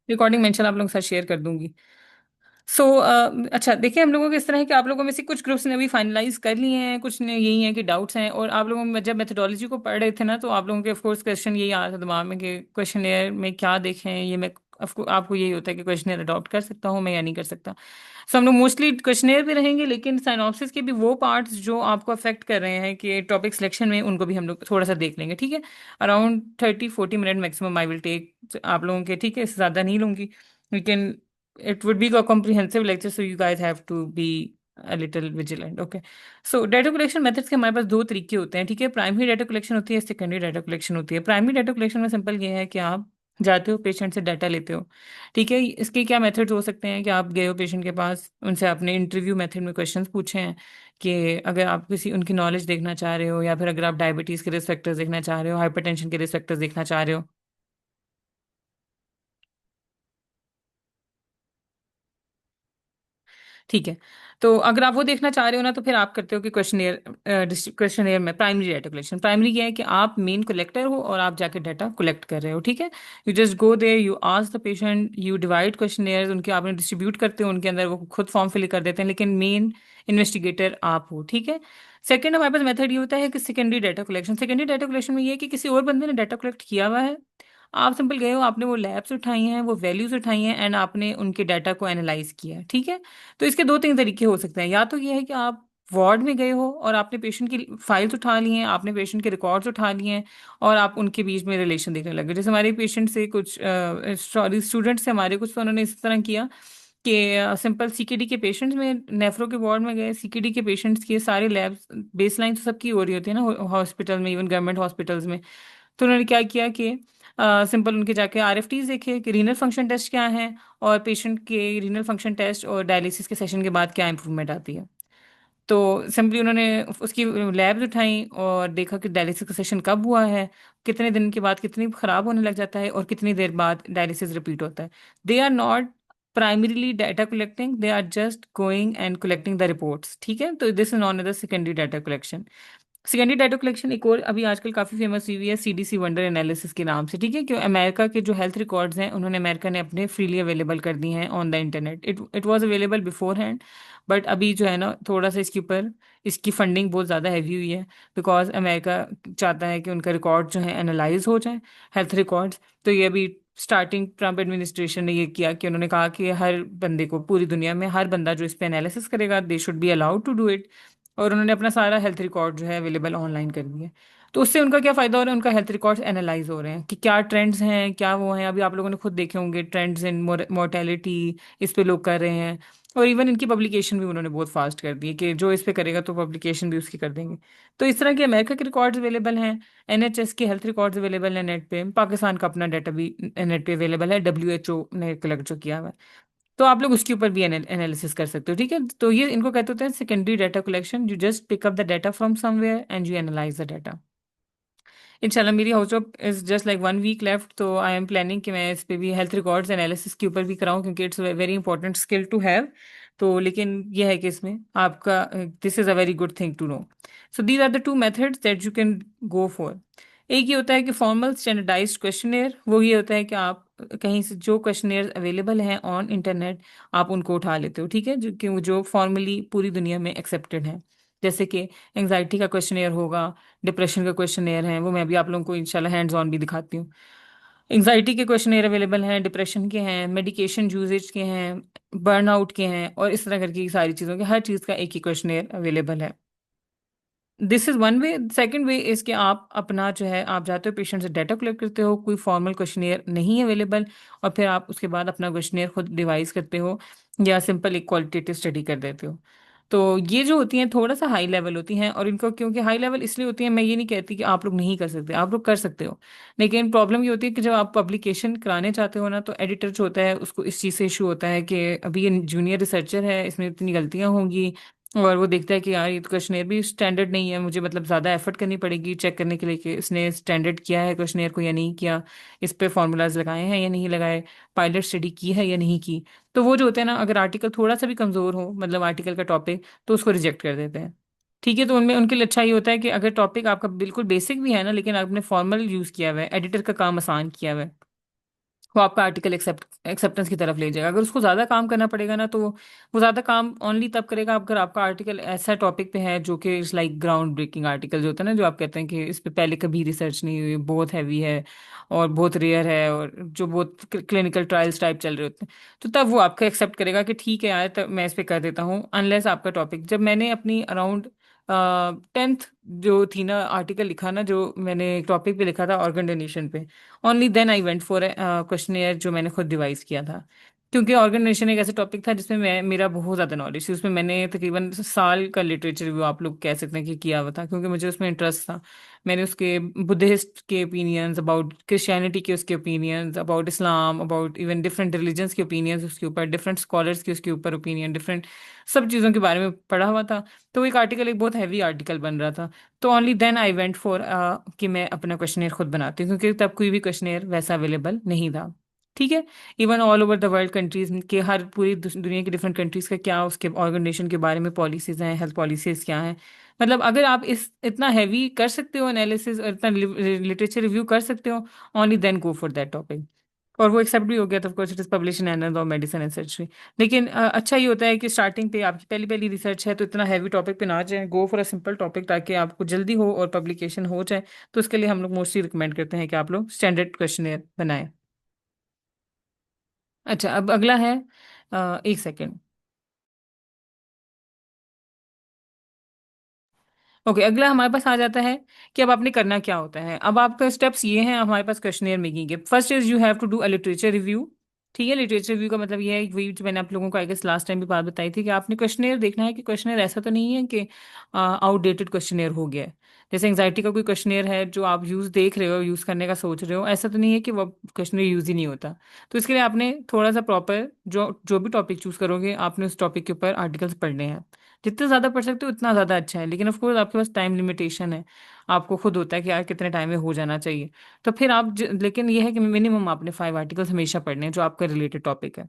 Recording mention आप लोगों के साथ शेयर कर दूंगी। सो अच्छा देखिए, हम लोगों को इस तरह है कि आप लोगों में से कुछ ग्रुप्स ने अभी फाइनलाइज कर लिए हैं, कुछ ने यही है कि डाउट्स हैं। और आप लोगों में जब मेथोडोलॉजी को पढ़ रहे थे ना, तो आप लोगों के ऑफ कोर्स क्वेश्चन यही आ रहा था दिमाग में कि क्वेश्चनेयर में क्या देखें। ये मैं आपको यही होता है कि क्वेश्चनेयर अडॉप्ट कर सकता हूँ मैं या नहीं कर सकता। सो हम लोग मोस्टली क्वेश्चनेयर भी रहेंगे, लेकिन साइनॉप्सिस के भी वो पार्ट्स जो आपको अफेक्ट कर रहे हैं कि टॉपिक सिलेक्शन में, उनको भी हम लोग थोड़ा सा देख लेंगे, ठीक है। Around 30-40 minute maximum I will take आप लोगों के, ठीक है, इससे ज़्यादा नहीं लूंगी। लेकिन it would be a comprehensive lecture, so you guys have to be a little vigilant, okay? So data collection methods के हमारे पास दो तरीके होते हैं, ठीक है। प्राइमरी डाटा कलेक्शन होती है, सेकेंडरी डाटा कलेक्शन होती है। प्राइमरी डाटा कलेक्शन में सिंपल ये है कि आप जाते हो, पेशेंट से डाटा लेते हो, ठीक है। इसके क्या मेथड्स हो सकते हैं कि आप गए हो पेशेंट के पास, उनसे आपने इंटरव्यू मेथड में क्वेश्चंस पूछे हैं कि अगर आप किसी उनकी नॉलेज देखना चाह रहे हो, या फिर अगर आप डायबिटीज़ के रिस्क फैक्टर्स देखना चाह रहे हो, हाइपरटेंशन के रिस्क फैक्टर्स देखना चाह रहे हो, ठीक है। तो अगर आप वो देखना चाह रहे हो ना, तो फिर आप करते हो कि क्वेश्चनियर में प्राइमरी डाटा कलेक्शन। प्राइमरी क्या है कि आप मेन कलेक्टर हो और आप जाके डाटा कलेक्ट कर रहे हो, ठीक है। You just go there, you ask the patient, you divide questionnaire, उनके आपने डिस्ट्रीब्यूट करते हो उनके अंदर, वो खुद फॉर्म फिल कर देते हैं, लेकिन मेन इन्वेस्टिगेटर आप हो, ठीक है। सेकंड हमारे पास मेथड ये होता है कि secondary data collection. Secondary data collection में ये है कि किसी और बंदे ने डाटा कलेक्ट किया हुआ है, आप सिंपल गए हो, आपने वो लैब्स उठाई हैं, वो वैल्यूज उठाई हैं, एंड आपने उनके डाटा को एनालाइज किया है, ठीक है। तो इसके दो तीन तरीके हो सकते हैं। या तो ये है कि आप वार्ड में गए हो और आपने पेशेंट की फाइल्स उठा ली हैं, आपने पेशेंट के रिकॉर्ड्स उठा लिए हैं, और आप उनके बीच में रिलेशन देखने लगे। जैसे हमारे पेशेंट से कुछ सॉरी स्टूडेंट से हमारे कुछ, तो उन्होंने इस तरह किया कि सिंपल सीकेडी के पेशेंट्स में, नेफ्रो के वार्ड में गए, सीकेडी के पेशेंट्स के सारे लैब्स, बेसलाइन तो सबकी हो रही होती है ना हॉस्पिटल में, इवन गवर्नमेंट हॉस्पिटल्स में। तो उन्होंने क्या किया कि सिंपल उनके जाके आरएफटीज देखे कि रीनल फंक्शन टेस्ट क्या है, और पेशेंट के रीनल फंक्शन टेस्ट और डायलिसिस के सेशन के बाद क्या इंप्रूवमेंट आती है। तो सिंपली उन्होंने उसकी लैब्स उठाई और देखा कि डायलिसिस का सेशन कब हुआ है, कितने दिन के बाद कितनी खराब होने लग जाता है, और कितनी देर बाद डायलिसिस रिपीट होता है। They are not primarily data collecting, they are just going and collecting the reports, ठीक है। तो this is known as the secondary data collection. Secondary data collection एक और अभी आजकल काफ़ी फेमस हुई है, सीडीसी वंडर एनालिसिस के नाम से, ठीक है। क्यों अमेरिका के जो हेल्थ रिकॉर्ड्स हैं, उन्होंने अमेरिका ने अपने फ्रीली अवेलेबल कर दिए हैं on the internet. It was available before hand, but अभी जो है ना, थोड़ा सा इसके ऊपर इसकी फंडिंग बहुत ज़्यादा हैवी हुई है, बिकॉज अमेरिका चाहता है कि उनका रिकॉर्ड जो है एनालाइज हो जाए, हेल्थ रिकॉर्ड्स। तो ये अभी स्टार्टिंग ट्रम्प एडमिनिस्ट्रेशन ने ये किया कि उन्होंने कहा कि हर बंदे को, पूरी दुनिया में हर बंदा जो इस पे एनालिसिस करेगा, they should be allowed to do it. और उन्होंने अपना सारा हेल्थ रिकॉर्ड जो है अवेलेबल ऑनलाइन कर दिया है। तो उससे उनका क्या फ़ायदा हो रहा है, उनका हेल्थ रिकॉर्ड्स एनालाइज हो रहे हैं कि क्या ट्रेंड्स हैं, क्या वो हैं। अभी आप लोगों ने खुद देखे होंगे ट्रेंड्स इन मोर्टेलिटी, इस पे लोग कर रहे हैं। और इवन इनकी पब्लिकेशन भी उन्होंने बहुत फास्ट कर दी है कि जो इस पे करेगा तो पब्लिकेशन भी उसकी कर देंगे। तो इस तरह के अमेरिका के रिकॉर्ड्स अवेलेबल हैं, एनएचएस के हेल्थ रिकॉर्ड्स अवेलेबल हैं नेट पे, पाकिस्तान का अपना डाटा भी नेट पे अवेलेबल है, डब्ल्यूएचओ ने कलेक्ट जो किया हुआ है। तो आप लोग उसके ऊपर भी एनालिसिस कर सकते हो, ठीक है। तो ये इनको कहते होते हैं secondary data collection. You just pick up the data from somewhere and you analyse the data. इंशाल्लाह मेरी house job is just like 1 week left, तो आई एम प्लानिंग कि मैं इस पे भी हेल्थ रिकॉर्ड्स एनालिसिस के ऊपर भी कराऊं, क्योंकि it's very important skill to have. तो लेकिन यह है कि इसमें आपका, this is a very good thing to know. So these are the two methods that you can go for. एक ये होता है कि फॉर्मल स्टैंडर्डाइज्ड क्वेश्चनेयर, वो ये होता है कि आप कहीं से जो क्वेश्चनेयर अवेलेबल हैं ऑन इंटरनेट, आप उनको उठा लेते हो, ठीक है, जो कि जो फॉर्मली पूरी दुनिया में एक्सेप्टेड हैं। जैसे कि एंग्जाइटी का क्वेश्चनेयर होगा, डिप्रेशन का क्वेश्चनेयर है, वो मैं भी आप लोगों को इंशाल्लाह हैंड्स ऑन भी दिखाती हूँ। एंग्जाइटी के क्वेश्चनेयर अवेलेबल हैं, डिप्रेशन के हैं, मेडिकेशन यूजेज के हैं, बर्नआउट के हैं, और इस तरह करके सारी चीज़ों के, हर चीज़ का एक ही क्वेश्चनेयर अवेलेबल है। This is one way. Second way is कि आप अपना जो है, आप जाते हो पेशेंट से डाटा कलेक्ट करते हो, कोई फॉर्मल क्वेश्चनियर नहीं अवेलेबल, और फिर आप उसके बाद अपना क्वेश्चनियर खुद डिवाइस करते हो, या सिंपल एक क्वालिटेटिव स्टडी कर देते हो। तो ये जो होती हैं थोड़ा सा हाई लेवल होती हैं, और इनको क्योंकि हाई लेवल इसलिए होती हैं, मैं ये नहीं कहती कि आप लोग नहीं कर सकते, आप लोग कर सकते हो। लेकिन प्रॉब्लम ये होती है कि जब आप पब्लिकेशन कराने चाहते हो ना, तो एडिटर जो होता है उसको इस चीज़ से इशू होता है कि अभी ये जूनियर रिसर्चर है, इसमें इतनी गलतियाँ होंगी, और वो देखता है कि यार ये तो क्वेश्चनेयर भी स्टैंडर्ड नहीं है, मुझे मतलब ज़्यादा एफर्ट करनी पड़ेगी चेक करने के लिए कि इसने स्टैंडर्ड किया है क्वेश्चनेयर को या नहीं किया, इस पे फॉर्मूलाज लगाए हैं या नहीं लगाए, पायलट स्टडी की है या नहीं की। तो वो जो होते हैं ना, अगर आर्टिकल थोड़ा सा भी कमज़ोर हो, मतलब आर्टिकल का टॉपिक, तो उसको रिजेक्ट कर देते हैं, ठीक है। तो उनमें उनके लिए अच्छा ये होता है कि अगर टॉपिक आपका बिल्कुल बेसिक भी है ना, लेकिन आपने फॉर्मल यूज़ किया हुआ है, एडिटर का काम आसान किया हुआ है, वो आपका आर्टिकल एक्सेप्टेंस की तरफ ले जाएगा। अगर उसको ज़्यादा काम करना पड़ेगा ना, तो वो ज़्यादा काम ओनली तब करेगा अगर आपका आर्टिकल ऐसा टॉपिक पे है जो कि it's like ground breaking article जो होता है ना, जो आप कहते हैं कि इस पे पहले कभी रिसर्च नहीं हुई, बहुत हैवी है और बहुत रेयर है, और जो बहुत क्लिनिकल ट्रायल्स टाइप चल रहे होते हैं, तो तब वो आपका एक्सेप्ट करेगा कि ठीक है यार, तब मैं इस पे कर देता हूँ। अनलेस आपका टॉपिक, जब मैंने अपनी अराउंड 10th जो थी ना आर्टिकल लिखा ना, जो मैंने टॉपिक पे लिखा था ऑर्गन डोनेशन पे, only then I went for questionnaire जो मैंने खुद डिवाइस किया था। क्योंकि ऑर्गेनाइजेशन एक ऐसा टॉपिक था जिसमें मैं मेरा बहुत ज़्यादा नॉलेज थी उसमें। मैंने तकरीबन साल का लिटरेचर रिव्यू आप लोग कह सकते हैं कि किया हुआ था, क्योंकि मुझे उसमें इंटरेस्ट था। मैंने उसके बुद्धिस्ट के ओपिनियंस अबाउट क्रिश्चियनिटी के, उसके opinions about Islam, about even different religions के ओपिनियंस उसके ऊपर, डिफरेंट स्कॉलर्स के उसके ऊपर ओपिनियन, डिफरेंट सब चीज़ों के बारे में पढ़ा हुआ था। तो एक आर्टिकल, एक बहुत हैवी आर्टिकल बन रहा था। तो only then I went for कि मैं अपना क्वेश्चनेयर खुद बनाती हूँ, क्योंकि तब कोई भी क्वेश्चनेयर वैसा अवेलेबल नहीं था। ठीक है। Even all over the world countries के, हर पूरी दुनिया की डिफरेंट कंट्रीज का क्या उसके ऑर्गेनाइजेशन के बारे में पॉलिसीज हैं, हेल्थ पॉलिसीज क्या हैं। मतलब अगर आप इस इतना हैवी कर सकते हो एनालिसिस और इतना लिटरेचर रिव्यू कर सकते हो, only then go for that topic. और वो एक्सेप्ट भी हो गया था, of course it is publish in annal of medicine and surgery. लेकिन अच्छा ये होता है कि स्टार्टिंग पे आपकी पहली पहली रिसर्च है, तो इतना हैवी टॉपिक पे ना जाए, go for a simple topic, ताकि आपको जल्दी हो और पब्लिकेशन हो जाए। तो उसके लिए हम लोग मोस्टली रिकमेंड करते हैं कि आप लोग स्टैंडर्ड क्वेश्चनेयर बनाएं। अच्छा, अब अगला है, एक सेकेंड। ओके, अगला हमारे पास आ जाता है कि अब आपने करना क्या होता है। अब आपका स्टेप्स ये हैं हमारे पास क्वेश्चनियर मेकिंग के। First is you have to do a literature review. ठीक है, लिटरेचर रिव्यू का मतलब ये है कि वही जो मैंने आप लोगों को आई गेस लास्ट टाइम भी बात बताई थी, कि आपने क्वेश्चनियर देखना है कि क्वेश्चनियर ऐसा तो नहीं है कि आउटडेटेड क्वेश्चनियर हो गया है। जैसे एंग्जाइटी का कोई क्वेश्चनियर है जो आप यूज़ देख रहे हो, यूज़ करने का सोच रहे हो, ऐसा तो नहीं है कि वो क्वेश्चनियर यूज़ ही नहीं होता। तो इसके लिए आपने थोड़ा सा प्रॉपर जो जो भी टॉपिक चूज़ करोगे, आपने उस टॉपिक के ऊपर आर्टिकल्स पढ़ने हैं। जितने ज़्यादा पढ़ सकते हो उतना ज़्यादा अच्छा है, लेकिन ऑफ कोर्स आपके पास टाइम लिमिटेशन है। आपको खुद होता है कि यार कितने टाइम में हो जाना चाहिए। तो फिर लेकिन ये है कि मिनिमम आपने 5 आर्टिकल्स हमेशा पढ़ने हैं जो आपका रिलेटेड टॉपिक है।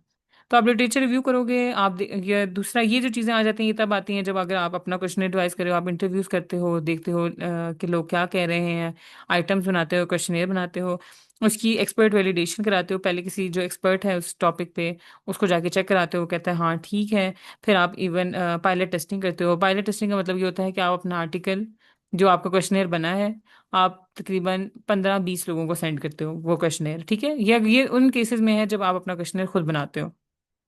तो आप लिटरेचर रिव्यू करोगे, ये दूसरा, ये जो चीज़ें आ जाती हैं ये तब आती हैं जब अगर आप अपना क्वेश्चन एडवाइस करे हो, आप इंटरव्यूज करते हो, देखते हो कि लोग क्या कह रहे हैं, आइटम्स बनाते हो, क्वेश्चनेयर बनाते हो, उसकी एक्सपर्ट वैलिडेशन कराते हो। पहले किसी जो एक्सपर्ट है उस टॉपिक पे उसको जाके चेक कराते हो, कहता है हाँ ठीक है। फिर आप इवन पायलट टेस्टिंग करते हो। पायलट टेस्टिंग का मतलब ये होता है कि आप अपना आर्टिकल, जो आपका क्वेश्चनेयर बना है, आप तकरीबन 15-20 लोगों को सेंड करते हो वो क्वेश्चनेयर। ठीक है, ये उन केसेस में है जब आप अपना क्वेश्चनेयर खुद बनाते हो,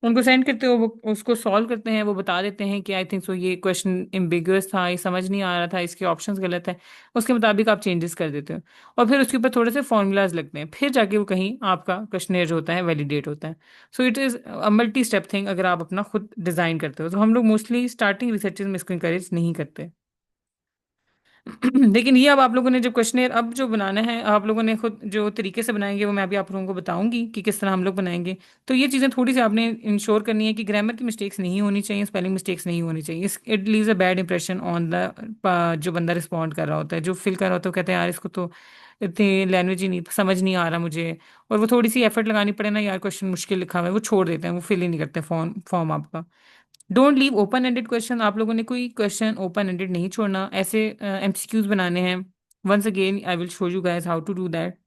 उनको सेंड करते हो, वो उसको सॉल्व करते हैं, वो बता देते हैं कि आई थिंक सो ये क्वेश्चन एम्बिगुअस था, ये समझ नहीं आ रहा था, इसके ऑप्शंस गलत है। उसके मुताबिक आप चेंजेस कर देते हो, और फिर उसके ऊपर थोड़े से फॉर्मूलाज लगते हैं, फिर जाके वो कहीं आपका क्वेश्चनेयर जो होता है वैलिडेट होता है। So it is a multi step thing अगर आप अपना खुद डिज़ाइन करते हो। तो हम लोग मोस्टली स्टार्टिंग रिसर्चेज में इसको इंकरेज नहीं करते। लेकिन ये अब आप लोगों ने जब क्वेश्चनेयर अब जो बनाना है, आप लोगों ने खुद जो तरीके से बनाएंगे वो मैं अभी आप लोगों को बताऊंगी कि किस तरह हम लोग बनाएंगे। तो ये चीज़ें थोड़ी सी आपने इंश्योर करनी है कि ग्रामर की मिस्टेक्स नहीं होनी चाहिए, स्पेलिंग मिस्टेक्स नहीं होनी चाहिए। It leaves a bad impression on the जो बंदा रिस्पॉन्ड कर रहा होता है, जो फिल कर रहा होता है, वो कहते हैं यार इसको तो इतनी लैंग्वेज ही नहीं समझ नहीं आ रहा मुझे, और वो थोड़ी सी एफर्ट लगानी पड़े ना, यार क्वेश्चन मुश्किल लिखा हुआ है, वो छोड़ देते हैं, वो फिल ही नहीं करते फॉर्म फॉर्म आपका। Don't leave open ended question. आप लोगों ने कोई क्वेश्चन ओपन एंडेड नहीं छोड़ना, ऐसे एमसीक्यूज बनाने हैं। Once again I will show you guys how to do that.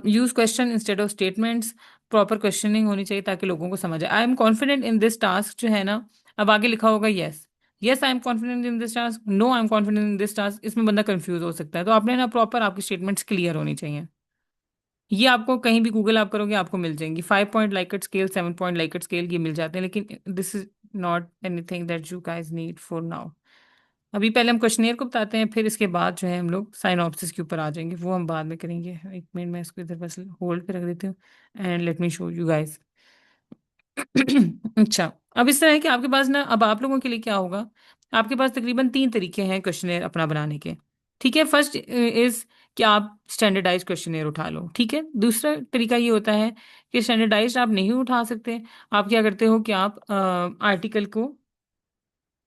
Use question instead of statements. Proper questioning होनी चाहिए ताकि लोगों को समझ आए। I am confident in this task जो है ना, अब आगे लिखा होगा yes, yes I am confident in this task, no I am confident in this task, इसमें बंदा कंफ्यूज हो सकता है। तो आपने ना प्रॉपर आपकी स्टेटमेंट्स क्लियर होनी चाहिए। ये आपको कहीं भी गूगल आप करोगे आपको मिल जाएंगी। 5 point Likert scale, 7 point Likert scale, ये मिल जाते हैं, लेकिन this is not anything that you guys need for now. अभी पहले हम क्वेश्चनियर को बताते हैं, फिर इसके बाद जो है हम लोग साइनॉप्सिस के ऊपर आ जाएंगे, वो हम बाद में करेंगे। एक मिनट में इसको इधर बस होल्ड पे रख देती हूँ, and let me show you guys. अच्छा, अब इस तरह है कि आपके पास ना, अब आप लोगों के लिए क्या होगा, आपके पास तकरीबन 3 तरीके हैं क्वेश्चनेयर अपना बनाने के। ठीक है, फर्स्ट इज कि आप स्टैंडर्डाइज क्वेश्चनेयर उठा लो। ठीक है, दूसरा तरीका ये होता है कि स्टैंडर्डाइज आप नहीं उठा सकते। आप क्या करते हो कि आप आर्टिकल को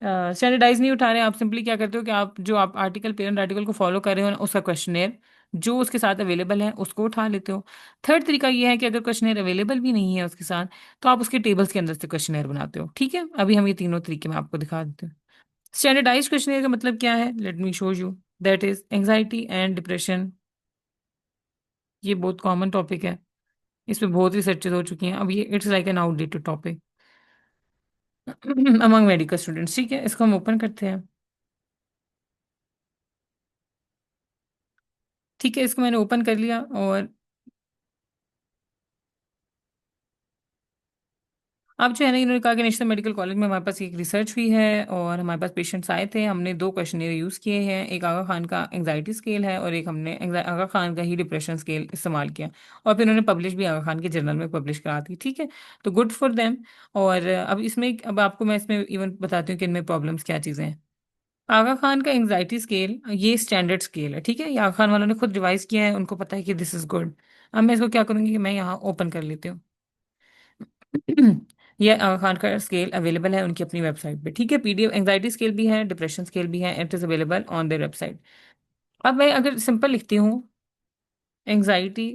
स्टैंडर्डाइज नहीं उठा रहे, आप सिंपली क्या करते हो कि आप जो आप आर्टिकल, पेरेंट आर्टिकल को फॉलो कर रहे हो ना, उसका क्वेश्चनेयर जो उसके साथ अवेलेबल है उसको उठा लेते हो। थर्ड तरीका ये है कि अगर क्वेश्चनेयर अवेलेबल भी नहीं है उसके साथ, तो आप उसके टेबल्स के अंदर से क्वेश्चनेयर बनाते हो। ठीक है, अभी हम ये तीनों तरीके मैं आपको दिखा देते हैं। स्टैंडर्डाइज क्वेश्चनेयर का मतलब क्या है, let me show you. That is anxiety and depression, ये बहुत कॉमन टॉपिक है। इसमें बहुत रिसर्चेज हो चुकी हैं, अब ये it's like an outdated topic among medical students. ठीक है, इसको हम ओपन करते हैं। ठीक है, इसको मैंने ओपन कर लिया। और अब जो है ना, इन्होंने कहा कि नेशनल मेडिकल कॉलेज में हमारे पास एक रिसर्च हुई है और हमारे पास पेशेंट्स आए थे, हमने दो क्वेश्चनर यूज़ किए हैं, एक आगा खान का एंग्जाइटी स्केल है और एक हमने आगा खान का ही डिप्रेशन स्केल इस्तेमाल किया। और फिर उन्होंने पब्लिश भी आगा खान के जर्नल में पब्लिश करा दी। ठीक है, तो गुड फॉर देम। और अब आपको मैं इसमें इवन बताती हूँ कि इनमें प्रॉब्लम्स क्या चीज़ें हैं। आगा खान का एंग्जाइटी स्केल ये स्टैंडर्ड स्केल है। ठीक है, ये आगा खान वालों ने खुद रिवाइज किया है, उनको पता है कि दिस इज गुड। अब मैं इसको क्या करूँगी कि मैं यहाँ ओपन कर लेती हूँ। ये आगा खान का स्केल अवेलेबल है उनकी अपनी वेबसाइट पे। ठीक है, पीडीएफ एंग्जाइटी स्केल भी है, डिप्रेशन स्केल भी है, it is available on their website. अब मैं अगर सिंपल लिखती हूँ एंग्जाइटी,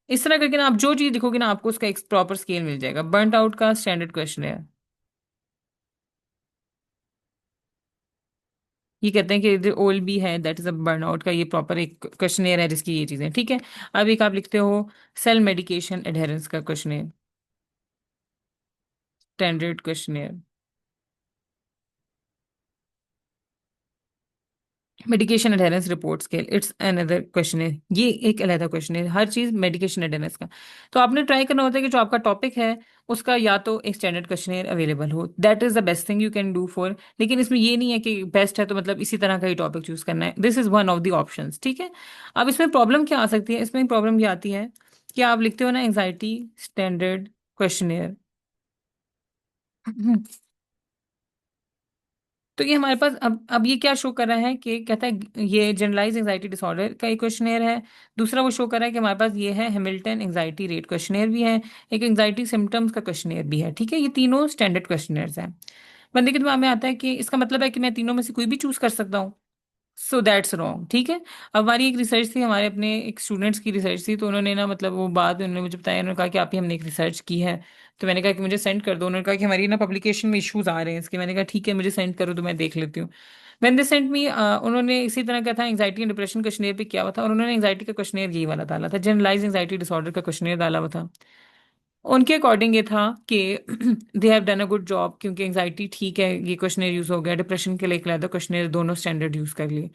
इस तरह करके ना आप जो चीज लिखोगे ना आपको उसका एक प्रॉपर स्केल मिल जाएगा। बर्नड आउट का स्टैंडर्ड क्वेश्चन है, ये कहते हैं कि ओल बी है, दैट इज अ बर्नआउट का ये प्रॉपर एक क्वेश्चनेयर है जिसकी ये चीजें। ठीक है, अब एक आप लिखते हो सेल मेडिकेशन एडहेरेंस का questionnaire, standard questionnaire. Medication adherence report scale, it's another question है, ये एक अलग क्वेश्चन है, हर चीज मेडिकेशन एडहेरेंस का। तो आपने ट्राई करना होता है कि जो आपका टॉपिक है उसका या तो एक स्टैंडर्ड क्वेश्चन अवेलेबल हो, that is the best thing you can do for. लेकिन इसमें ये नहीं है कि बेस्ट है तो मतलब इसी तरह का ही टॉपिक चूज करना है, this is one of the options. ठीक है, अब इसमें प्रॉब्लम क्या आ सकती है, इसमें प्रॉब्लम ये आती है कि आप लिखते हो ना एंग्जाइटी स्टैंडर्ड क्वेश्चनेयर तो ये हमारे पास अब ये क्या शो कर रहा है कि कहता है ये जनरलाइज एंजाइटी डिसऑर्डर का एक क्वेश्चनेयर है। दूसरा वो शो कर रहा है कि हमारे पास ये है हैमिल्टन एंजाइटी रेट क्वेश्चनेयर भी है, एक एंजाइटी सिम्टम्स का क्वेश्चनेयर भी है। ठीक है, ये तीनों स्टैंडर्ड क्वेश्चनेयर्स हैं। बंदे के दिमाग में आता है कि इसका मतलब है कि मैं तीनों में से कोई भी चूज कर सकता हूँ। So that's wrong. ठीक है, अब हमारी एक रिसर्च थी, हमारे अपने एक स्टूडेंट्स की रिसर्च थी, तो उन्होंने ना मतलब वो बात उन्होंने मुझे बताया, उन्होंने कहा कि आप ही हमने एक रिसर्च की है। तो मैंने कहा कि मुझे सेंड कर दो, उन्होंने कहा कि हमारी ना पब्लिकेशन में इश्यूज आ रहे हैं इसके। मैंने कहा ठीक है, मुझे सेंड करो तो मैं देख लेती हूँ। मैंने दे सेंड मी, उन्होंने इसी तरह का था, एंग्जाइटी एंड डिप्रेशन क्वेश्चनेयर पे किया हुआ था और उन्होंने एंग्जाइटी का क्वेश्चनेयर यही वाला डाला था, जनरलाइज एंग्जाइटी डिसऑर्डर का क्वेश्चनेयर डाला हुआ था। उनके अकॉर्डिंग ये था कि they have done a good job, क्योंकि एंग्जाइटी ठीक है ये क्वेश्चनेयर यूज हो गया, डिप्रेशन के लिए एक अलग क्वेश्चनेयर, दोनों स्टैंडर्ड यूज कर लिए।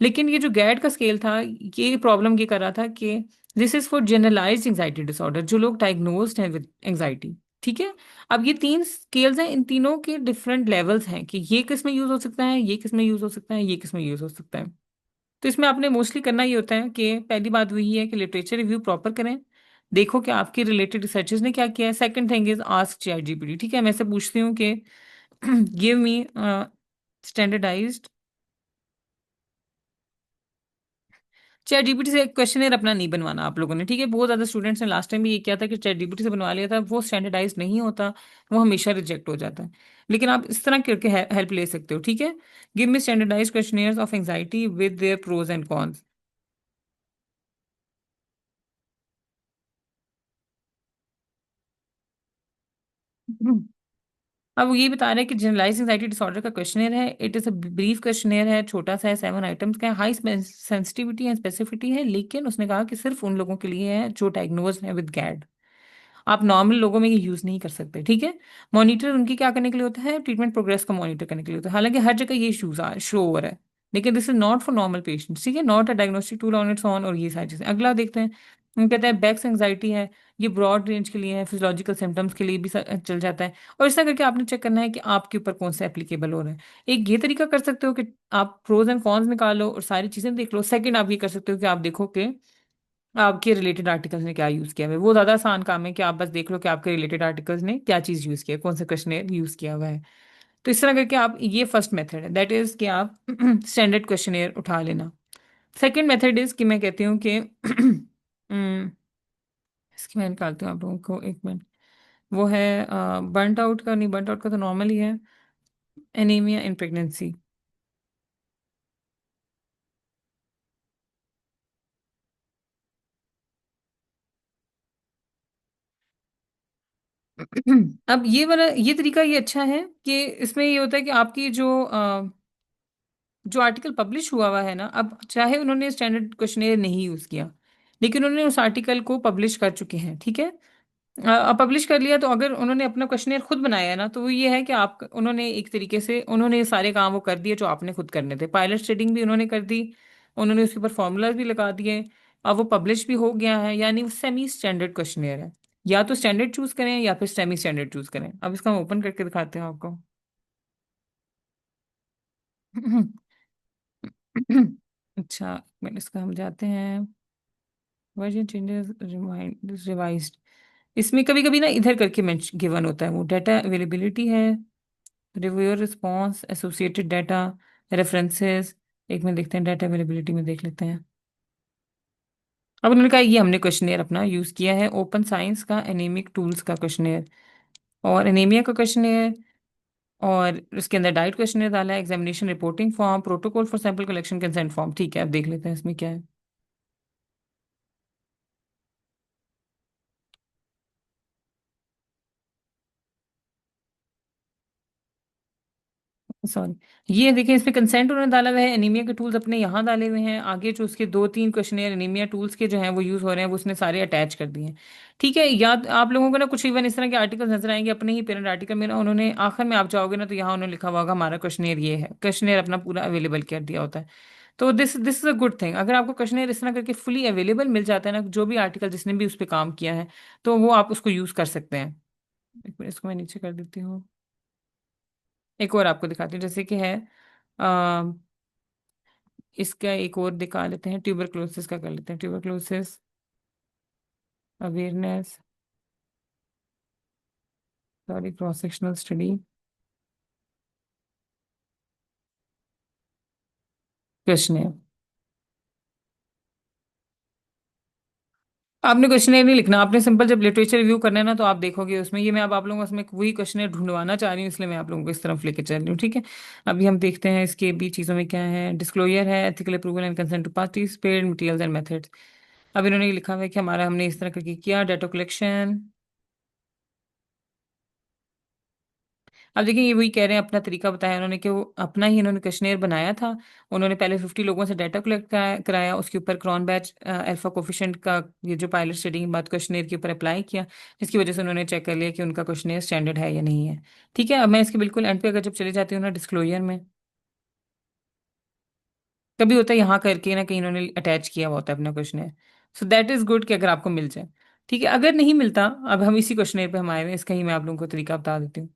लेकिन ये जो गैड का स्केल था, ये प्रॉब्लम ये कर रहा था कि this is for generalised anxiety disorder, जो लोग डायग्नोज्ड हैं विद एंग्जाइटी। ठीक है, अब ये तीन स्केल्स हैं, इन तीनों के डिफरेंट लेवल्स हैं कि ये किस में यूज हो सकता है, ये किस में यूज हो सकता है, ये किस में यूज हो सकता है। तो इसमें आपने मोस्टली करना ये होता है कि पहली बात वही है कि लिटरेचर रिव्यू प्रॉपर करें, देखो कि आपके रिलेटेड रिसर्चर्स ने क्या किया है। Second thing is ask ChatGPT. ठीक है, मैं से पूछती हूँ कि give me standardised. ChatGPT से एक क्वेश्चनर अपना नहीं बनवाना आप लोगों ने। ठीक है, बहुत ज्यादा स्टूडेंट्स ने लास्ट टाइम भी ये किया था कि चैट जीपीटी से बनवा लिया था, वो स्टैंडर्डाइज नहीं होता, वो हमेशा रिजेक्ट हो जाता है। लेकिन आप इस तरह करके हेल्प ले सकते हो। ठीक है, give me standardise questionnaires of anxiety with their pros and cons. अब वो ये बता रहे हैं कि जनरलाइज एंजाइटी डिसऑर्डर का क्वेश्चनेयर है, it is a brief questionnaire है, छोटा सा है, 7 आइटम्स का है, हाई सेंसिटिविटी एंड स्पेसिफिटी है, लेकिन उसने कहा कि सिर्फ उन लोगों के लिए है जो डायग्नोज है विद गैड, आप नॉर्मल लोगों में ये यूज नहीं कर सकते। ठीक है, मॉनिटर उनकी क्या करने के लिए होता है, ट्रीटमेंट प्रोग्रेस को मॉनिटर करने के लिए होता है, हालांकि हर जगह ये इशूज शो हो रहा है, लेकिन this is not for normal patients. ठीक है, not a diagnostic tool on it's on, और ये सारी चीजें। अगला देखते हैं, हम कहते हैं बैक्स एंजाइटी है, ये ब्रॉड रेंज के लिए है, फिजियोलॉजिकल सिम्टम्स के लिए भी चल जाता है। और इस तरह करके आपने चेक करना है कि आपके ऊपर कौन सा एप्लीकेबल हो रहा है। एक ये तरीका कर सकते हो कि आप प्रोज एंड कॉन्स निकालो और सारी चीजें देख लो। सेकंड आप ये कर सकते हो कि आप देखो कि आपके रिलेटेड आर्टिकल्स ने क्या यूज किया हुआ है। वो ज्यादा आसान काम है कि आप बस देख लो कि आपके रिलेटेड आर्टिकल्स ने क्या चीज यूज किया है, कौन सा क्वेश्चन यूज किया हुआ है। तो इस तरह करके आप, ये फर्स्ट मेथड है, दैट इज कि आप स्टैंडर्ड क्वेश्चनेयर उठा लेना। सेकंड मेथड इज कि मैं कहती हूँ कि इसकी मैं निकालती हूँ आप लोगों को, एक मिनट। वो है बर्नट आउट का, नहीं बर्नट आउट का तो नॉर्मल ही है, एनीमिया इन प्रेगनेंसी। अब ये वाला ये तरीका ये अच्छा है कि इसमें ये होता है कि आपकी जो आर्टिकल पब्लिश हुआ हुआ है ना, अब चाहे उन्होंने स्टैंडर्ड क्वेश्चनेयर नहीं यूज किया, लेकिन उन्होंने उस आर्टिकल को पब्लिश कर चुके हैं, ठीक है। अब पब्लिश कर लिया, तो अगर उन्होंने अपना क्वेश्चनेयर खुद बनाया है ना, तो वो ये है कि आप उन्होंने एक तरीके से उन्होंने ये सारे काम वो कर दिए जो आपने खुद करने थे। पायलट शेडिंग भी उन्होंने कर दी, उन्होंने उसके ऊपर फॉर्मूला भी लगा दिए। अब वो पब्लिश भी हो गया है, यानी वो सेमी स्टैंडर्ड क्वेश्चनेयर है। या तो स्टैंडर्ड चूज करें या फिर सेमी स्टैंडर्ड चूज करें। अब इसका हम ओपन करके दिखाते हैं आपको। अच्छा, मैंने इसका हम जाते हैं, वर्जन चेंजेस रिवाइज्ड। इसमें कभी कभी ना इधर करके मेंशन गिवन होता है, वो डाटा अवेलेबिलिटी है, reviewer response, associated data, references. एक में देखते हैं, डाटा अवेलेबिलिटी में देख लेते हैं। अब उन्होंने कहा ये हमने क्वेश्चनेयर अपना यूज किया है, ओपन साइंस का एनीमिक टूल्स का क्वेश्चनेयर, और एनीमिया का क्वेश्चनेयर, और उसके अंदर डाइट क्वेश्चनेयर डाला है, examination reporting form, protocol for sample collection, consent form. ठीक है, अब देख लेते हैं इसमें क्या है। सॉरी, ये देखिए इसमें कंसेंट उन्होंने डाला हुआ है, एनीमिया के टूल्स अपने यहाँ डाले हुए हैं, आगे जो उसके दो तीन क्वेश्चनेयर एनीमिया टूल्स के जो हैं वो यूज हो रहे हैं, वो उसने सारे अटैच कर दिए हैं। ठीक है, याद आप लोगों को ना कुछ इवन इस तरह के आर्टिकल नजर आएंगे अपने ही पेरेंट आर्टिकल में ना, उन्होंने आखिर में आप जाओगे ना तो यहाँ उन्होंने लिखा हुआ होगा हमारा क्वेश्चनेयर ये है, क्वेश्चनेयर अपना पूरा अवेलेबल कर दिया होता है। तो this this is a good thing, अगर आपको क्वेश्चनेयर इस तरह करके फुली अवेलेबल मिल जाता है ना, जो भी आर्टिकल जिसने भी उस पर काम किया है, तो वो आप उसको यूज कर सकते हैं। एक मिनट, इसको मैं नीचे कर देती हूँ। एक और आपको दिखाती हूँ, जैसे कि है इसका एक और दिखा लेते हैं, ट्यूबरक्लोसिस का कर लेते हैं, tuberculosis awareness, sorry, cross sectional study, question. आपने क्वेश्चनेयर नहीं लिखना, आपने सिंपल जब लिटरेचर रिव्यू करना है ना, तो आप देखोगे उसमें, ये मैं अब आप लोगों को उसमें वही क्वेश्चनेयर ढूंढवाना चाह रही हूँ, इसलिए मैं आप लोगों को इस तरफ लेके चल रही हूँ, ठीक है। अभी हम देखते हैं इसके भी चीज़ों में क्या है। डिस्क्लोजर है, ethical approval and consent to participate, materials and methods. अब इन्होंने ये लिखा हुआ है कि हमारा हमने इस तरह करके किया डाटा कलेक्शन। अब देखिए ये वही कह रहे हैं, अपना तरीका बताया उन्होंने कि वो अपना ही इन्होंने क्वेश्चनेयर बनाया था। उन्होंने पहले 50 लोगों से डाटा कलेक्ट कराया, उसके ऊपर क्रॉन बैच अल्फा कोफिशिएंट का ये जो पायलट स्टडी के बाद क्वेश्चनेयर के ऊपर अप्लाई किया, जिसकी वजह से उन्होंने चेक कर लिया कि उनका क्वेश्चनेयर स्टैंडर्ड है या नहीं है। ठीक है, अब मैं इसके बिल्कुल एंड पे अगर जब चले जाती हूँ ना डिस्क्लोजर में, कभी होता है यहाँ करके ना कहीं इन्होंने अटैच किया हुआ होता है अपना questionnaire. So that is good कि अगर आपको मिल जाए। ठीक है, अगर नहीं मिलता, अब हम इसी क्वेश्चनेयर पे हम आए हुए हैं, इसका ही मैं आप लोगों को तरीका बता देती हूँ।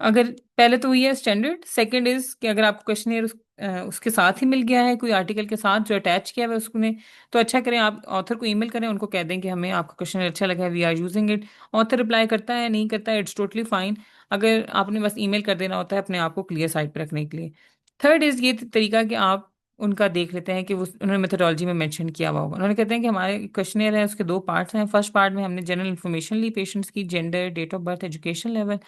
अगर पहले तो ये है स्टैंडर्ड, सेकंड इज कि अगर आपको क्वेश्चनियर उसके साथ ही मिल गया है, कोई आर्टिकल के साथ जो अटैच किया हुआ है उसने, तो अच्छा करें आप ऑथर को ईमेल करें, उनको कह दें कि हमें आपका क्वेश्चन अच्छा लगा है, we are using it. Author reply करता है नहीं करता है, इट्स टोटली फाइन। अगर आपने बस ईमेल कर देना होता है अपने आप को क्लियर साइड पर रखने के लिए। थर्ड इज ये तरीका कि आप उनका देख लेते हैं कि वो उन्होंने मेथोडोलॉजी में मेंशन किया हुआ होगा। उन्होंने कहते हैं कि हमारे क्वेश्चनियर है उसके दो पार्ट्स हैं, फर्स्ट पार्ट में हमने जनरल इन्फॉर्मेशन ली पेशेंट्स की, gender, date of birth, education level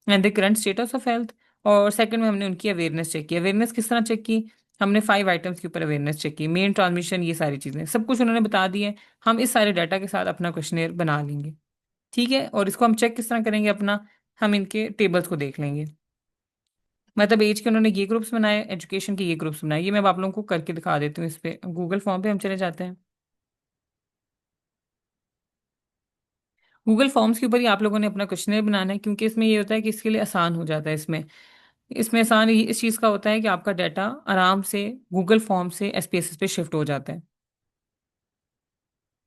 and the current status of health. और सेकंड में हमने उनकी अवेयरनेस चेक की। अवेयरनेस किस तरह चेक की, हमने 5 आइटम्स के ऊपर अवेयरनेस चेक की, मेन ट्रांसमिशन, ये सारी चीज़ें सब कुछ उन्होंने बता दी है। हम इस सारे डाटा के साथ अपना क्वेश्चनेयर बना लेंगे, ठीक है। और इसको हम चेक किस तरह करेंगे अपना, हम इनके टेबल्स को देख लेंगे। मतलब एज के उन्होंने ये ग्रुप्स बनाए, एजुकेशन के ये ग्रुप्स बनाए, ये मैं आप लोगों को करके दिखा देती हूँ। इस पे गूगल फॉर्म पे हम चले जाते हैं। गूगल फॉर्म्स के ऊपर ही आप लोगों ने अपना क्वेश्चनर बनाना है, क्योंकि इसमें ये होता है कि इसके लिए आसान हो जाता है। इसमें इसमें आसान इस चीज़ का होता है कि आपका डाटा आराम से गूगल फॉर्म से एसपीएसएस पे शिफ्ट हो जाता है।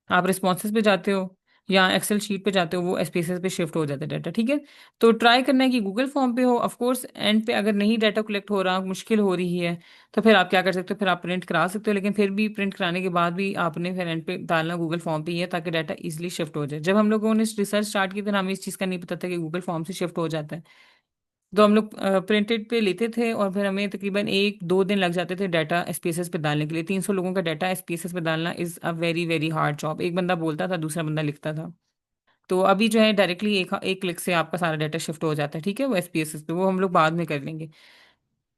आप रिस्पॉन्सेज पे जाते हो या एक्सेल शीट पे जाते हो, वो एसपीएसएस पे शिफ्ट हो जाता है डाटा, ठीक है। तो ट्राई करना है कि गूगल फॉर्म पे हो। ऑफ कोर्स एंड पे अगर नहीं डाटा कलेक्ट हो रहा, मुश्किल हो रही है, तो फिर आप क्या कर सकते हो, फिर आप प्रिंट करा सकते हो, लेकिन फिर भी प्रिंट कराने के बाद भी आपने फिर एंड पे डालना गूगल फॉर्म पे ही है, ताकि डाटा इजीली शिफ्ट हो जाए। जब हम लोगों ने रिसर्च स्टार्ट की तो हमें इस चीज़ का नहीं पता था कि गूगल फॉर्म से शिफ्ट हो जाता है। तो हम लोग प्रिंटेड पे लेते थे, और फिर हमें तकरीबन 1-2 दिन लग जाते थे डाटा एसपीएसएस पे डालने के लिए। 300 लोगों का डाटा एसपीएसएस पे डालना is a very very hard job. एक बंदा बोलता था, दूसरा बंदा लिखता था। तो अभी जो है डायरेक्टली एक एक क्लिक से आपका सारा डाटा शिफ्ट हो जाता है, ठीक है, वो एसपीएसएस पे, वो हम लोग बाद में कर लेंगे।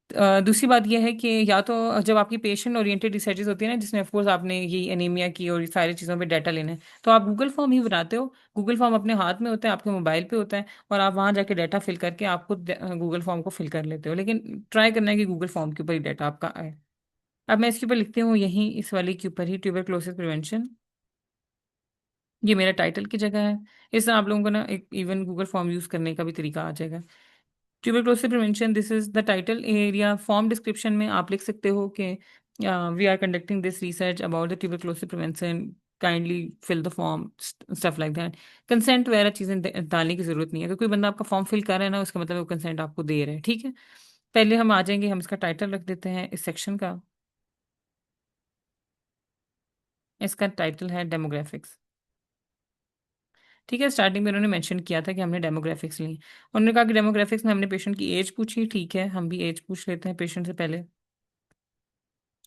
दूसरी बात यह है कि या तो जब आपकी पेशेंट ओरिएंटेड रिसर्चेज होती है ना, जिसमें ऑफकोर्स आपने ये एनीमिया की और ये सारी चीज़ों पे डाटा लेना है, तो आप गूगल फॉर्म ही बनाते हो। गूगल फॉर्म अपने हाथ में होता है, आपके मोबाइल पे होता है, और आप वहाँ जाके डाटा फिल करके आप खुद गूगल फॉर्म को फिल कर लेते हो। लेकिन ट्राई करना है कि गूगल फॉर्म के ऊपर ही डाटा आपका आए। अब मैं इसके ऊपर लिखती हूँ, यहीं इस वाले के ऊपर ही, ट्यूबरक्लोसिस प्रिवेंशन। ये मेरा टाइटल की जगह है। इससे आप लोगों को ना एक इवन गूगल फॉर्म यूज़ करने का भी तरीका आ जाएगा। Tuberculosis prevention, this is the title area. Form description में आप लिख सकते हो कि we are conducting this research about the tuberculosis prevention, kindly fill the form, stuff like that. Consent वगैरह चीज़ें डालने की जरूरत नहीं है। अगर कोई बंदा आपका फॉर्म फिल कर रहा है ना, उसका मतलब वो कंसेंट आपको दे रहा है, ठीक है। पहले हम आ जाएंगे, हम इसका टाइटल रख देते हैं इस सेक्शन का। इसका टाइटल है डेमोग्राफिक्स। ठीक है, स्टार्टिंग में उन्होंने मेंशन किया था कि हमने डेमोग्राफिक्स ली। उन्होंने कहा कि डेमोग्राफिक्स में हमने पेशेंट की एज पूछी, ठीक है, हम भी एज पूछ लेते हैं पेशेंट से पहले।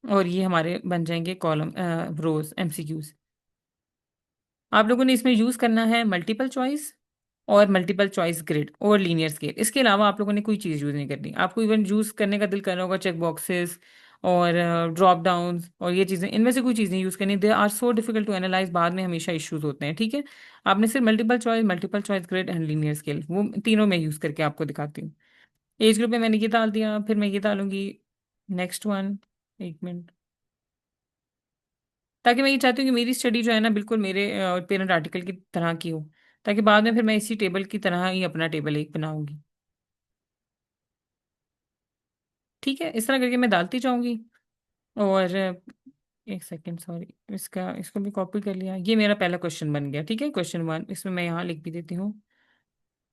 और ये हमारे बन जाएंगे कॉलम, रोज, एमसीक्यूज। आप लोगों ने इसमें यूज़ करना है मल्टीपल चॉइस और मल्टीपल चॉइस ग्रिड और लीनियर स्केल। इसके अलावा आप लोगों ने कोई चीज़ यूज़ नहीं करनी। आपको इवन यूज़ करने का दिल कर रहा होगा चेक बॉक्सेस और ड्रॉप डाउन और ये चीज़ें, इनमें से कोई चीज़ नहीं यूज़ करनी। They are so difficult to analyse, बाद में हमेशा इश्यूज होते हैं, ठीक है। आपने सिर्फ multiple choice grid and linear scale, वो तीनों में यूज़ करके आपको दिखाती हूँ। एज ग्रुप में मैंने ये डाल दिया, फिर मैं ये डालूंगी नेक्स्ट वन। एक मिनट। ताकि मैं ये चाहती हूँ कि मेरी स्टडी जो है ना बिल्कुल मेरे पेरेंट आर्टिकल की तरह की हो, ताकि बाद में फिर मैं इसी टेबल की तरह ही अपना टेबल एक बनाऊंगी। ठीक है, इस तरह करके मैं डालती जाऊंगी। और एक सेकेंड, सॉरी, इसका इसको भी कॉपी कर लिया। ये मेरा पहला क्वेश्चन बन गया, ठीक है, क्वेश्चन वन। इसमें मैं यहाँ लिख भी देती हूँ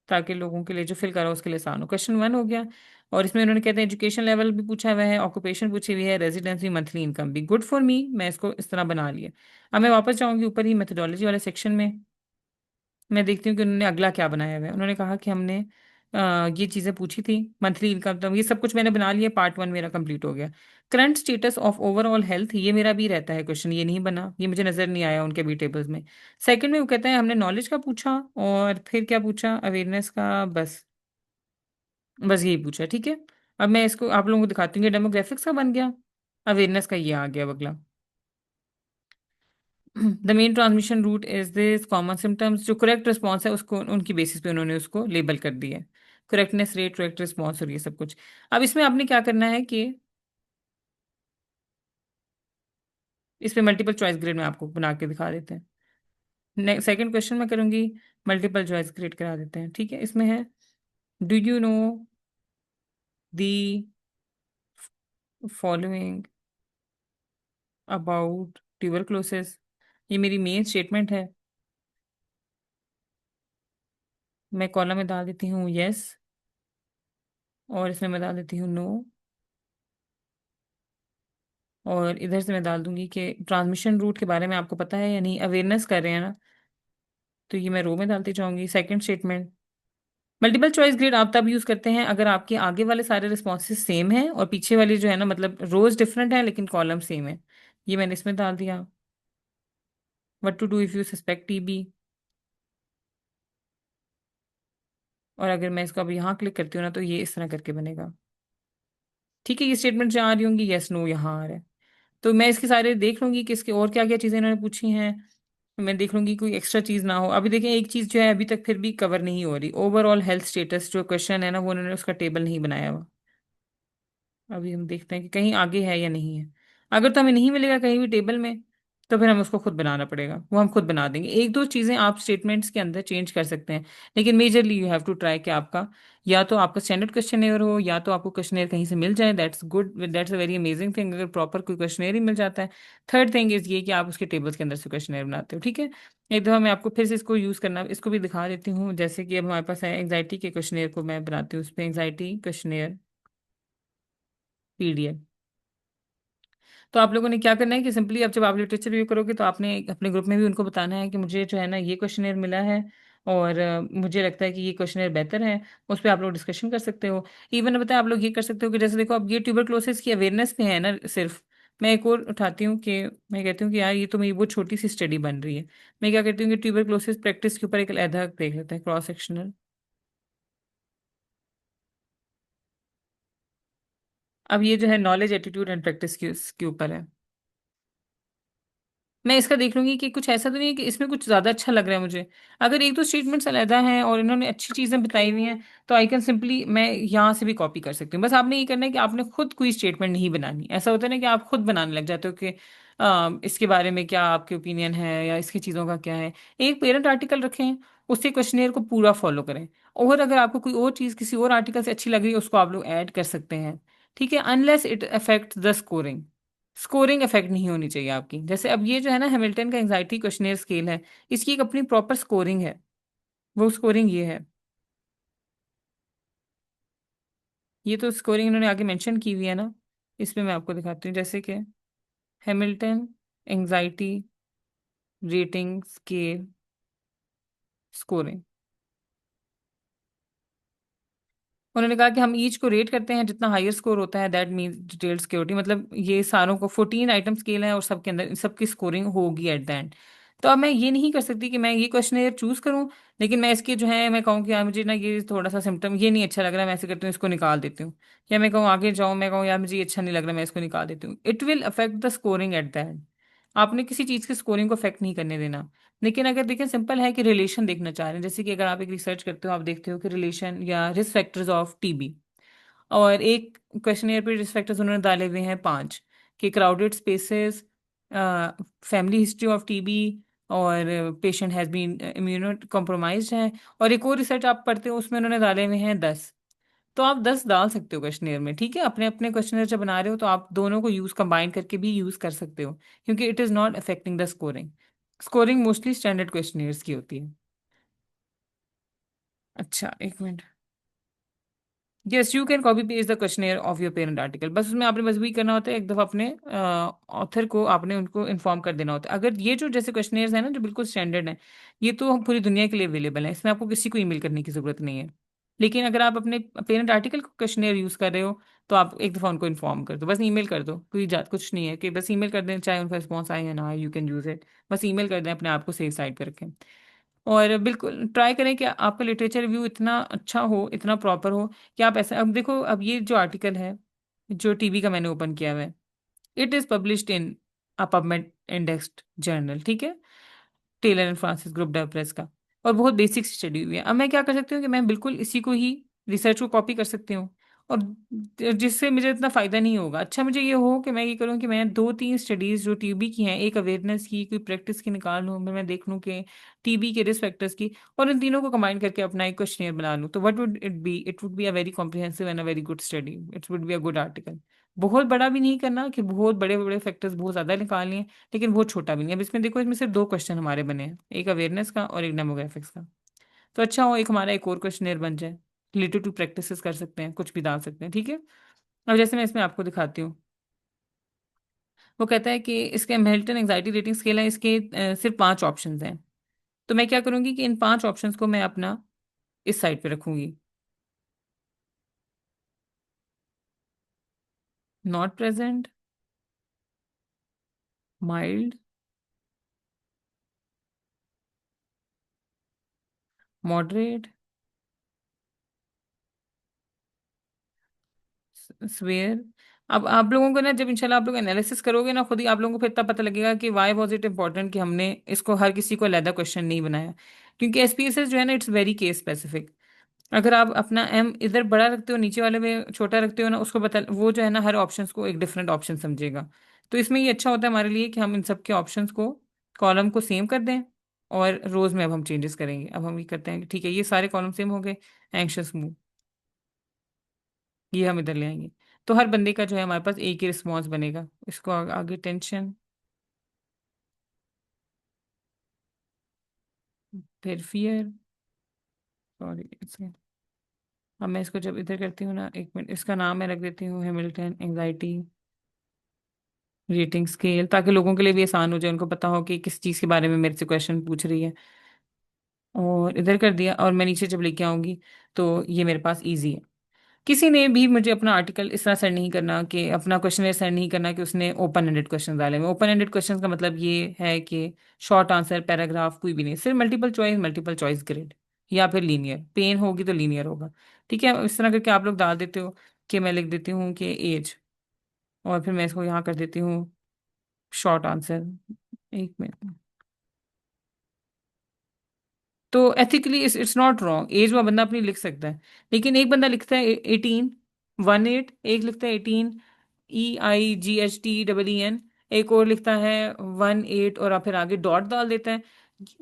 ताकि लोगों के लिए जो फिल करा उसके लिए आसान हो। क्वेश्चन वन हो गया। और इसमें उन्होंने कहते हैं एजुकेशन लेवल भी पूछा हुआ है, ऑक्यूपेशन पूछी हुई है, रेजिडेंसी, मंथली इनकम भी। गुड फॉर मी, मैं इसको इस तरह बना लिया। अब मैं वापस जाऊंगी ऊपर ही मेथोडोलॉजी वाले सेक्शन में। मैं देखती हूँ कि उन्होंने अगला क्या बनाया हुआ है। उन्होंने कहा कि हमने ये चीज़ें पूछी थी, मंथली इनकम, तो ये सब कुछ मैंने बना लिया। पार्ट वन मेरा कंप्लीट हो गया। Current status of overall health, ये मेरा भी रहता है क्वेश्चन, ये नहीं बना, ये मुझे नज़र नहीं आया उनके बी टेबल्स में। सेकंड में वो कहते हैं हमने नॉलेज का पूछा, और फिर क्या पूछा, अवेयरनेस का, बस बस यही पूछा, ठीक है। अब मैं इसको आप लोगों को दिखाती हूँ कि डेमोग्राफिक्स का बन गया, अवेयरनेस का ये आ गया अब अगला। The main transmission route is this, common symptoms, जो करेक्ट रिस्पॉन्स है उसको उनकी बेसिस पे उन्होंने उसको लेबल कर दिया है। करेक्टनेस रेट, करेक्ट रिस्पॉन्स और ये सब कुछ। अब इसमें आपने क्या करना है कि इस पे मल्टीपल चॉइस ग्रेड में आपको बना के दिखा देते हैं। सेकंड क्वेश्चन में करूंगी, मल्टीपल चॉइस ग्रेड करा देते हैं, ठीक है। इसमें है, do you know the following about tuberculosis. ये मेरी मेन स्टेटमेंट है। मैं कॉलम में डाल देती हूँ यस, और इसमें मैं डाल देती हूँ नो, और इधर से मैं डाल दूंगी कि ट्रांसमिशन रूट के बारे में आपको पता है या नहीं, अवेयरनेस कर रहे हैं ना, तो ये मैं रो में डालती जाऊंगी। Second statement, multiple choice grid आप तब यूज करते हैं अगर आपके आगे वाले सारे रिस्पॉन्सेज सेम हैं और पीछे वाले जो है ना, मतलब रोज डिफरेंट है लेकिन कॉलम सेम है। ये मैंने इसमें डाल दिया। What to do if you suspect TB. और अगर मैं इसको अब यहाँ क्लिक करती हूँ ना, तो ये इस तरह करके बनेगा, ठीक है। ये स्टेटमेंट जहाँ आ रही होंगी, यस नो यहाँ आ रहा है। तो मैं इसके सारे देख लूंगी कि इसके और क्या क्या चीज़ें इन्होंने पूछी हैं। मैं देख लूंगी कोई एक्स्ट्रा चीज़ ना हो। अभी देखें, एक चीज़ जो है अभी तक फिर भी कवर नहीं हो रही, ओवरऑल हेल्थ स्टेटस जो क्वेश्चन है ना, वो उन्होंने उसका टेबल नहीं बनाया हुआ। अभी हम देखते हैं कि कहीं आगे है या नहीं है। अगर तो हमें नहीं मिलेगा कहीं भी टेबल में, तो फिर हमें उसको खुद बनाना पड़ेगा, वो हम खुद बना देंगे। एक दो चीज़ें आप स्टेटमेंट्स के अंदर चेंज कर सकते हैं, लेकिन majorly you have to try कि आपका या तो आपका स्टैंडर्ड क्वेश्चनेयर हो, या तो आपको क्वेश्चनेयर कहीं से मिल जाए। That's good, that's a very amazing thing अगर प्रॉपर कोई क्वेश्चनेयर ही मिल जाता है। थर्ड थिंग इज ये कि आप उसके टेबल्स के अंदर से क्वेश्चनेयर बनाते हो, ठीक है। एक दफ़ा मैं आपको फिर से इसको यूज़ करना, इसको भी दिखा देती हूँ। जैसे कि अब हमारे पास है एंग्जाइटी के क्वेश्चनेयर को मैं बनाती हूँ, उस पर एंग्जाइटी क्वेश्चनेयर पीडीएफ। तो आप लोगों ने क्या करना है कि सिंपली अब जब आप लिटरेचर रिव्यू करोगे, तो आपने अपने ग्रुप में भी उनको बताना है कि मुझे जो है ना ये क्वेश्चनेयर मिला है, और मुझे लगता है कि ये क्वेश्चनेयर बेहतर है। उस पर आप लोग डिस्कशन कर सकते हो। इवन बताए आप लोग ये कर सकते हो कि जैसे देखो, अब ये ट्यूबरक्लोसिस की अवेयरनेस पे है ना सिर्फ। मैं एक और उठाती हूँ कि मैं कहती हूँ कि यार ये तो मेरी वो छोटी सी स्टडी बन रही है। मैं क्या करती हूँ कि ट्यूबरक्लोसिस प्रैक्टिस के ऊपर एक अलहदा देख लेते हैं, क्रॉस सेक्शनल। अब ये जो है नॉलेज, एटीट्यूड एंड प्रैक्टिस के ऊपर है। मैं इसका देख लूंगी कि कुछ ऐसा तो नहीं है कि इसमें कुछ ज्यादा अच्छा लग रहा है मुझे। अगर एक दो स्टेटमेंट्स अलग हैं और इन्होंने अच्छी चीजें बताई हुई हैं, तो आई कैन सिंपली मैं यहाँ से भी कॉपी कर सकती हूँ। बस आपने ये करना है कि आपने खुद कोई स्टेटमेंट नहीं बनानी। ऐसा होता है ना कि आप खुद बनाने लग जाते हो कि इसके बारे में क्या आपके ओपिनियन है या इसकी चीज़ों का क्या है। एक पेरेंट आर्टिकल रखें, उससे क्वेश्चनेयर को पूरा फॉलो करें। और अगर आपको कोई और चीज़ किसी और आर्टिकल से अच्छी लग रही है, उसको आप लोग ऐड कर सकते हैं। ठीक है, unless it affect the scoring. Scoring effect नहीं होनी चाहिए आपकी। जैसे अब ये जो है ना हैमिल्टन का एंजाइटी क्वेश्चनेयर स्केल है, इसकी एक अपनी प्रॉपर स्कोरिंग है। वो स्कोरिंग ये है। ये तो स्कोरिंग इन्होंने आगे मेंशन की हुई है ना, इसमें मैं आपको दिखाती हूँ। जैसे कि Hamilton anxiety rating scale scoring, उन्होंने कहा कि हम ईच को रेट करते हैं, जितना हायर स्कोर होता है दैट मीन्स डिटेल्ड सिक्योरिटी। मतलब ये सारों को 14 आइटम स्केल है और सबके अंदर इन सबकी स्कोरिंग होगी एट द एंड। तो अब मैं ये नहीं कर सकती कि मैं ये क्वेश्चन चूज करूं, लेकिन मैं इसके जो है मैं कहूँ कि यार मुझे ना ये थोड़ा सा सिम्टम ये नहीं अच्छा लग रहा है, मैं ऐसे करती हूँ इसको निकाल देती हूँ। या मैं कहूँ आगे जाऊँ, मैं कहूँ यार मुझे ये अच्छा नहीं लग रहा, मैं इसको निकाल देती हूँ। It will affect the scoring at the end. आपने किसी चीज़ की स्कोरिंग को अफेक्ट नहीं करने देना। लेकिन अगर देखें सिंपल है कि रिलेशन देखना चाह रहे हैं, जैसे कि अगर आप एक रिसर्च करते हो, आप देखते हो कि रिलेशन या रिस्क फैक्टर्स ऑफ टीबी, और एक क्वेश्चनियर पे रिस्क फैक्टर्स उन्होंने डाले हुए हैं 5, कि crowded spaces, family history of TB, और patient has been immunocompromised है। और एक और रिसर्च आप पढ़ते हो उसमें उन्होंने डाले हुए हैं 10। तो आप 10 डाल सकते हो क्वेश्चनियर में। ठीक है, अपने अपने क्वेश्चनियर जब बना रहे हो तो आप दोनों को यूज कंबाइन करके भी यूज कर सकते हो, क्योंकि it is not affecting the scoring. Scoring mostly standard questionnaires की होती है। अच्छा, एक minute. Yes, you can copy paste the questionnaire of your parent article. बस उसमें आपने बस भी करना होता है, एक दफ़ा अपने ऑथर को आपने उनको इन्फॉर्म कर देना होता है। अगर ये जो जैसे क्वेश्चनेयर्स हैं ना जो बिल्कुल स्टैंडर्ड हैं, ये तो पूरी दुनिया के लिए अवेलेबल है, इसमें आपको किसी को ईमेल करने की ज़रूरत नहीं है। लेकिन अगर आप अपने पेरेंट आर्टिकल को क्वेश्चनेयर यूज़ कर रहे हो, तो आप एक दफ़ा उनको इन्फॉर्म कर दो, बस ईमेल कर दो। कोई जात कुछ नहीं है कि बस ईमेल कर दें, चाहे उनका रिस्पॉन्स आए या ना आए, यू कैन यूज़ इट। बस ईमेल कर दें, अपने आप को सेफ साइड पर रखें। और बिल्कुल ट्राई करें कि आपका लिटरेचर रिव्यू इतना अच्छा हो, इतना प्रॉपर हो, कि आप ऐसा, अब देखो, अब ये जो आर्टिकल है जो टीवी का मैंने ओपन किया हुआ है, it is published in a PubMed indexed journal. ठीक है, Taylor and Francis group developers का। और बहुत बेसिक स्टडी हुई है। अब मैं क्या कर सकती हूँ कि मैं बिल्कुल इसी को ही रिसर्च को कॉपी कर सकती हूँ, और जिससे मुझे इतना फ़ायदा नहीं होगा। अच्छा, मुझे ये हो कि मैं ये करूँ कि मैं दो तीन स्टडीज़ जो टीबी की हैं, एक अवेयरनेस की, कोई प्रैक्टिस की निकाल लूँ, मैं देख लूँ कि टीबी के रिस्क फैक्टर्स की, और इन तीनों को कंबाइन करके अपना एक क्वेश्चनियर बना लूँ। तो what would it be? It would be a very comprehensive and a very good study. It would be a good article. बहुत बड़ा भी नहीं करना कि बहुत बड़े बड़े फैक्टर्स बहुत ज़्यादा निकाल लिए, लेकिन बहुत छोटा भी नहीं। अब इसमें देखो, इसमें सिर्फ दो क्वेश्चन हमारे बने हैं, एक अवेयरनेस का और एक डेमोग्राफिक्स का। तो अच्छा हो एक हमारा एक और क्वेश्चनियर बन जाए। रिलेटेड टू प्रैक्टिसेस कर सकते हैं, कुछ भी डाल सकते हैं। ठीक है, अब जैसे मैं इसमें आपको दिखाती हूँ, वो कहता है कि इसके मेल्टन एंजाइटी रेटिंग स्केल है, इसके सिर्फ 5 ऑप्शंस हैं। तो मैं क्या करूँगी कि इन 5 ऑप्शंस को मैं अपना इस साइड पे रखूंगी। Not present, mild, moderate, swear. अब आप लोगों को ना, जब इंशाल्लाह आप लोग एनालिसिस करोगे ना खुद ही, आप लोगों को फिर तब पता लगेगा कि वाई वॉज इट इम्पोर्टेंट कि हमने इसको हर किसी को अलहदा क्वेश्चन नहीं बनाया। क्योंकि एसपीएसएस जो है ना, इट्स वेरी केस स्पेसिफिक। अगर आप अपना एम इधर बड़ा रखते हो, नीचे वाले में छोटा रखते हो ना, उसको बता, वो जो है ना हर ऑप्शन को एक डिफरेंट ऑप्शन समझेगा। तो इसमें ये अच्छा होता है हमारे लिए कि हम इन सब के ऑप्शंस को, कॉलम को सेम कर दें, और रोज में अब हम चेंजेस करेंगे। अब हम ये करते हैं कि ठीक है, ये सारे कॉलम सेम हो गए। एंक्शस मूव, ये हम इधर ले आएंगे। तो हर बंदे का जो है हमारे पास एक ही रिस्पॉन्स बनेगा। इसको आगे टेंशन, फिर फियर, सॉरी इसके। अब मैं इसको जब इधर करती हूँ ना, एक मिनट, इसका नाम मैं रख देती हूँ हैमिल्टन एंजाइटी रेटिंग स्केल, ताकि लोगों के लिए भी आसान हो जाए, उनको पता हो कि किस चीज़ के बारे में मेरे से क्वेश्चन पूछ रही है। और इधर कर दिया, और मैं नीचे जब लेके आऊंगी तो ये मेरे पास इजी है। किसी ने भी मुझे अपना आर्टिकल इस तरह सेंड नहीं करना, कि अपना क्वेश्चन सेंड नहीं करना कि उसने ओपन एंडेड क्वेश्चन डाले हुए। ओपन एंडेड क्वेश्चन का मतलब ये है कि शॉर्ट आंसर, पैराग्राफ, कोई भी नहीं, सिर्फ मल्टीपल चॉइस ग्रिड, या फिर लीनियर, पेन होगी तो लीनियर होगा। ठीक है, इस तरह करके आप लोग डाल देते हो कि मैं लिख देती हूँ कि एज, और फिर मैं इसको यहाँ कर देती हूँ शॉर्ट आंसर, एक मिनट। तो ethically it's not wrong, as में बंदा अपनी लिख सकता है। लेकिन एक बंदा लिखता है 18, 18, एक लिखता है 18, EIGHTEEN, एक और लिखता है 18, और आप फिर आगे डॉट डाल देता है।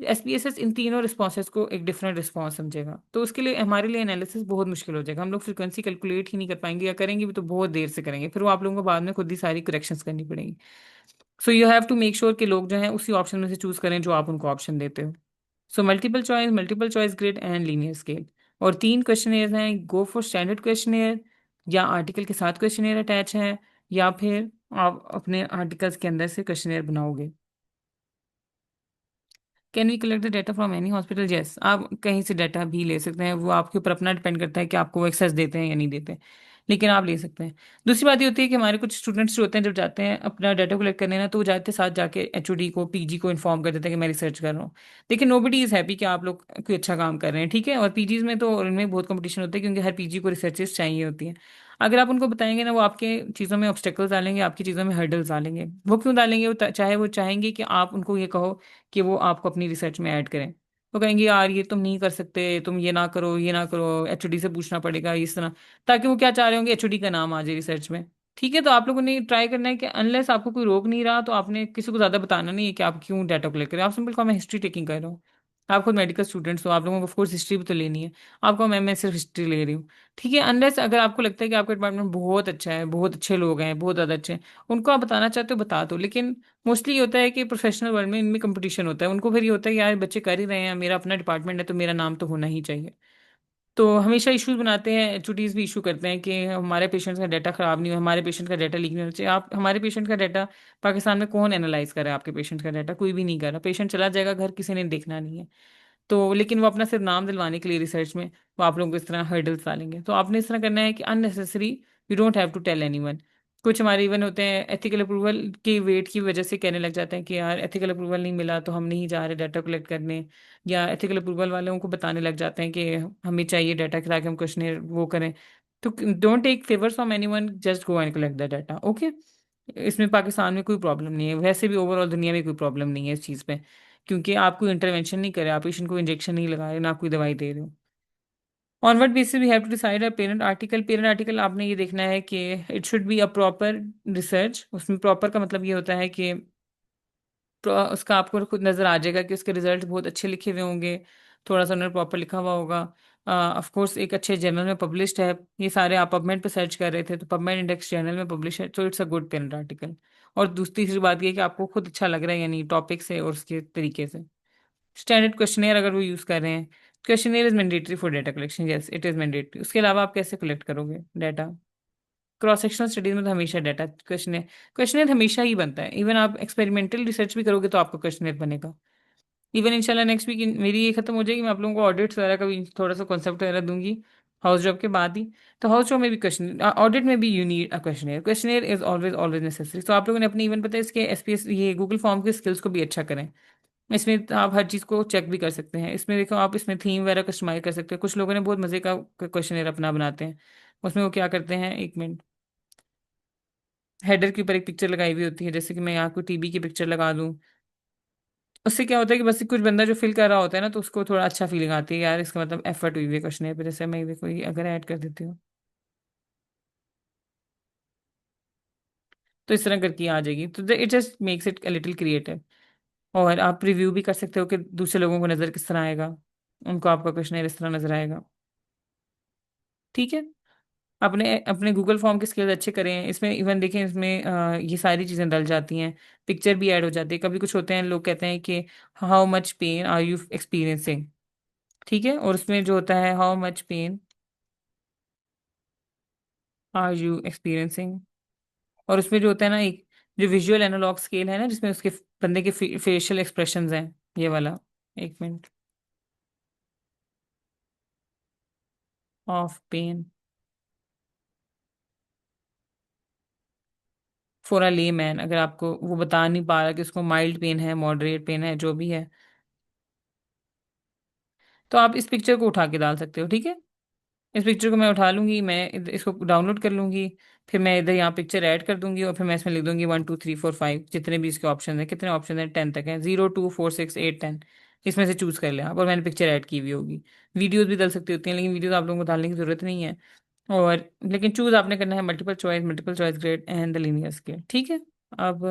SPSS इन तीनों रिस्पॉन्सेज को एक डिफरेंट रिस्पॉन्स समझेगा, तो उसके लिए हमारे लिए एनालिसिस बहुत मुश्किल हो जाएगा। हम लोग फ्रिक्वेंसी कैलकुलेट ही नहीं कर पाएंगे, या करेंगे भी तो बहुत देर से करेंगे, फिर वो आप लोगों को बाद में खुद ही सारी करेक्शंस करनी पड़ेंगी। So you have to make sure कि लोग जो हैं उसी ऑप्शन में से चूज करें जो आप उनको ऑप्शन देते हो। So multiple choice grid and linear scale. और तीन क्वेश्चनेयर हैं, गो फॉर स्टैंडर्ड क्वेश्चनेयर, या आर्टिकल के साथ क्वेश्चनेयर अटैच है, या फिर आप अपने आर्टिकल्स के अंदर से क्वेश्चनेयर बनाओगे। Can we collect the data from any hospital? Yes, आप कहीं से डाटा भी ले सकते हैं, वो आपके ऊपर अपना डिपेंड करता है कि आपको वो एक्सेस देते हैं या नहीं देते, लेकिन आप ले सकते हैं। दूसरी बात ये होती है कि हमारे कुछ स्टूडेंट्स जो होते हैं, जब जाते हैं अपना डाटा कलेक्ट करने ना, तो वो जाते साथ जाके HOD को, PG को इन्फॉर्म कर देते हैं कि मैं रिसर्च कर रहा हूँ। देखिए, नोबडी इज़ हैप्पी कि आप लोग कोई अच्छा काम कर रहे हैं, ठीक है। और PGs में तो उनमें बहुत कंपटीशन होता है, क्योंकि हर PG को रिसर्चेस चाहिए होती हैं। अगर आप उनको बताएंगे ना, वो आपके चीज़ों में ऑब्स्टेकल्स डालेंगे, आपकी चीज़ों में हर्डल्स डालेंगे। वो क्यों डालेंगे? चाहे वो चाहेंगे कि आप उनको ये कहो कि वो आपको अपनी रिसर्च में ऐड करें। तो कहेंगे यार ये तुम नहीं कर सकते, तुम ये ना करो, ये ना करो, HOD से पूछना पड़ेगा इस तरह। ताकि वो क्या चाह रहे होंगे, HOD का नाम आ जाए रिसर्च में। ठीक है, तो आप लोगों ने ट्राई करना है कि अनलेस आपको कोई रोक नहीं रहा, तो आपने किसी को ज़्यादा बताना नहीं है कि आप क्यों डाटा कलेक्ट करें। आप सिंपल कहो मैं हिस्ट्री टेकिंग कर रहा हूँ। आप खुद मेडिकल स्टूडेंट्स हो, आप लोगों को ऑफकोर्स हिस्ट्री भी तो लेनी है। आपको मैं सिर्फ हिस्ट्री ले रही हूँ। ठीक है, अनलेस अगर आपको लगता है कि आपका डिपार्टमेंट बहुत अच्छा है, बहुत अच्छे लोग हैं, बहुत ज़्यादा अच्छे हैं, उनको आप बताना चाहते हो बता दो। लेकिन मोस्टली ये होता है कि प्रोफेशनल वर्ल्ड में इनमें कंपटीशन होता है, उनको फिर ये होता है कि यार बच्चे कर ही रहे हैं, मेरा अपना डिपार्टमेंट है तो मेरा नाम तो होना ही चाहिए। तो हमेशा इश्यूज बनाते हैं, HODs भी इशू करते हैं कि हमारे पेशेंट्स का डाटा खराब नहीं हो, हमारे पेशेंट का डाटा लीक नहीं होना चाहिए। आप हमारे पेशेंट का डाटा, पाकिस्तान में कौन एनालाइज कर रहा है आपके पेशेंट का डाटा? कोई भी नहीं कर रहा। पेशेंट चला जाएगा घर, किसी ने देखना नहीं है। तो लेकिन वो अपना सिर्फ नाम दिलवाने के लिए रिसर्च में वो आप लोगों को इस तरह हर्डल्स डालेंगे। तो आपने इस तरह करना है कि unnecessary, you don't have to tell anyone. कुछ हमारे इवन होते हैं एथिकल अप्रूवल की वेट की वजह से कहने लग जाते हैं कि यार एथिकल अप्रूवल नहीं मिला तो हम नहीं जा रहे डाटा कलेक्ट करने। या एथिकल अप्रूवल वालों को बताने लग जाते हैं कि हमें चाहिए डाटा ताकि हम क्वेश्चन वो करें। तो don't take favours from anyone, just go and collect the data, okay. इसमें पाकिस्तान में कोई प्रॉब्लम नहीं है, वैसे भी ओवरऑल दुनिया में कोई प्रॉब्लम नहीं है इस चीज़ पे, क्योंकि आप कोई इंटरवेंशन नहीं करे, आप पेशेंट को इंजेक्शन नहीं लगा रहे, ना कोई दवाई दे रहे हो। On what basis we have to decide a parent article? Parent article आपने ये देखना है कि it should be a proper research. उसमें प्रॉपर का मतलब ये होता है कि उसका आपको खुद नज़र आ जाएगा कि उसके रिजल्ट बहुत अच्छे लिखे हुए होंगे, थोड़ा सा उन्होंने प्रॉपर लिखा हुआ होगा। ऑफ कोर्स एक अच्छे जर्नल में पब्लिश्ड है। ये सारे आप पबमेड पे सर्च कर रहे थे तो पबमेड इंडेक्स जर्नल में पब्लिश है, तो it's a good parent article. और दूसरी तीसरी बात ये कि आपको खुद अच्छा लग रहा है, यानी टॉपिक से और उसके तरीके से। स्टैंडर्ड क्वेश्चनेयर अगर वो यूज़ कर रहे हैं, questionnaire is mandatory for data collection, yes it is mandatory. उसके अलावा आप कैसे कलेक्ट करोगे डाटा? क्रॉस सेक्शनल स्टडीज में तो हमेशा डाटा क्वेश्चन क्वेश्चनर हमेशा ही बनता है। इवन आप एक्सपेरिमेंटल रिसर्च भी करोगे तो आपका क्वेश्चनर बनेगा। इवन इंशाल्लाह नेक्स्ट वीक मेरी ये खत्म हो जाएगी, मैं आप लोगों को ऑडिट्स वगैरह का भी थोड़ा सा कॉन्सेप्ट वगैरह दूंगी हाउस जॉब के बाद ही। तो हाउस जॉब में भी क्वेश्चन, ऑडिट में भी you need a questionnaire. Questionnaire is always always necessary. तो आप लोगों ने अपनी इवन पता है इसके SPS ये गूगल फॉर्म के स्किल्स को भी अच्छा करें। इसमें आप हर चीज़ को चेक भी कर सकते हैं। इसमें देखो आप इसमें थीम वगैरह कस्टमाइज कर सकते हैं। कुछ लोगों ने बहुत मज़े का क्वेश्चनर अपना बनाते हैं। उसमें वो क्या करते हैं, एक मिनट, हेडर के ऊपर एक पिक्चर लगाई हुई होती है, जैसे कि मैं यहाँ को TB की पिक्चर लगा दूँ। उससे क्या होता है कि बस कुछ बंदा जो फिल कर रहा होता है ना, तो उसको थोड़ा अच्छा फीलिंग आती है यार, इसका मतलब एफर्ट हुई हुई है क्वेश्चन पे। जैसे मैं देखो ये अगर ऐड कर देती हूँ तो इस तरह करके आ जाएगी, तो it just makes it a little creative. और आप रिव्यू भी कर सकते हो कि दूसरे लोगों को नज़र किस तरह आएगा, उनको आपका क्वेश्चन इस तरह नजर आएगा। ठीक है, अपने अपने गूगल फॉर्म के स्किल्स अच्छे करें। इसमें इवन देखें, इसमें ये सारी चीज़ें डल जाती हैं, पिक्चर भी ऐड हो जाती है। कभी कुछ होते हैं लोग कहते हैं कि how much pain are you experiencing, ठीक है, और उसमें जो होता है how much pain are you experiencing, और उसमें जो होता है ना एक जो विजुअल एनालॉग स्केल है ना, जिसमें उसके बंदे के फेशियल एक्सप्रेशंस हैं, ये वाला, एक मिनट, of pain for a layman. अगर आपको वो बता नहीं पा रहा कि उसको माइल्ड पेन है, मॉडरेट पेन है, जो भी है, तो आप इस पिक्चर को उठा के डाल सकते हो, ठीक है। इस पिक्चर को मैं उठा लूंगी, मैं इसको डाउनलोड कर लूंगी, फिर मैं इधर यहाँ पिक्चर ऐड कर दूंगी और फिर मैं इसमें लिख दूंगी 1 2 3 4 5, जितने भी इसके ऑप्शन हैं, कितने ऑप्शन हैं, 10 तक हैं, 0 2 4 6 8 10, इसमें से चूज कर लें आप, और मैंने पिक्चर ऐड की हुई होगी। वीडियोज भी डाल सकती होती हैं, लेकिन वीडियोज आप लोगों को डालने की जरूरत नहीं है। और लेकिन चूज आपने करना है multiple choice grade and the linear scale, ठीक है। अब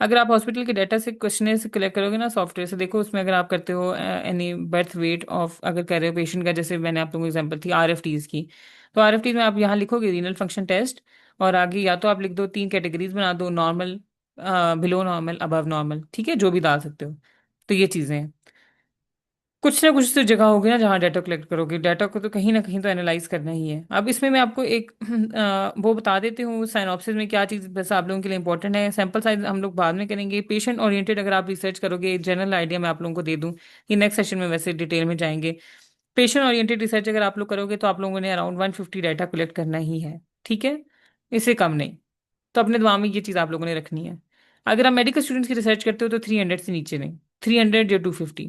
अगर आप हॉस्पिटल के डाटा से क्वेश्चनर से कलेक्ट करोगे ना सॉफ्टवेयर से, देखो उसमें अगर आप करते हो एनी बर्थ वेट ऑफ, अगर कर रहे हो पेशेंट का, जैसे मैंने आप लोगों को एग्जांपल थी RFTs की, तो RFT में आप यहाँ लिखोगे रीनल फंक्शन टेस्ट, और आगे या तो आप लिख दो 3 कैटेगरीज बना दो, normal, below normal, above normal, ठीक है, जो भी डाल सकते हो। तो ये चीज़ें हैं। कुछ ना कुछ तो जगह होगी ना जहाँ डाटा कलेक्ट करोगे, डाटा को तो कहीं ना कहीं तो एनालाइज करना ही है। अब इसमें मैं आपको एक वो बता देती हूँ साइनॉप्सिस में क्या चीज़ बस आप लोगों के लिए इंपॉर्टेंट है। सैंपल साइज हम लोग बाद में करेंगे। पेशेंट ओरिएंटेड अगर आप रिसर्च करोगे, जनरल आइडिया मैं आप लोगों को दे दूँ कि नेक्स्ट सेशन में वैसे डिटेल में जाएंगे। पेशेंट ओरिएंटेड रिसर्च अगर आप लोग करोगे तो आप लोगों ने अराउंड 150 डाटा कलेक्ट करना ही है, ठीक है, इससे कम नहीं। तो अपने दिमाग में ये चीज़ आप लोगों ने रखनी है। अगर आप मेडिकल स्टूडेंट्स की रिसर्च करते हो तो 300 से नीचे नहीं, 300 या 250,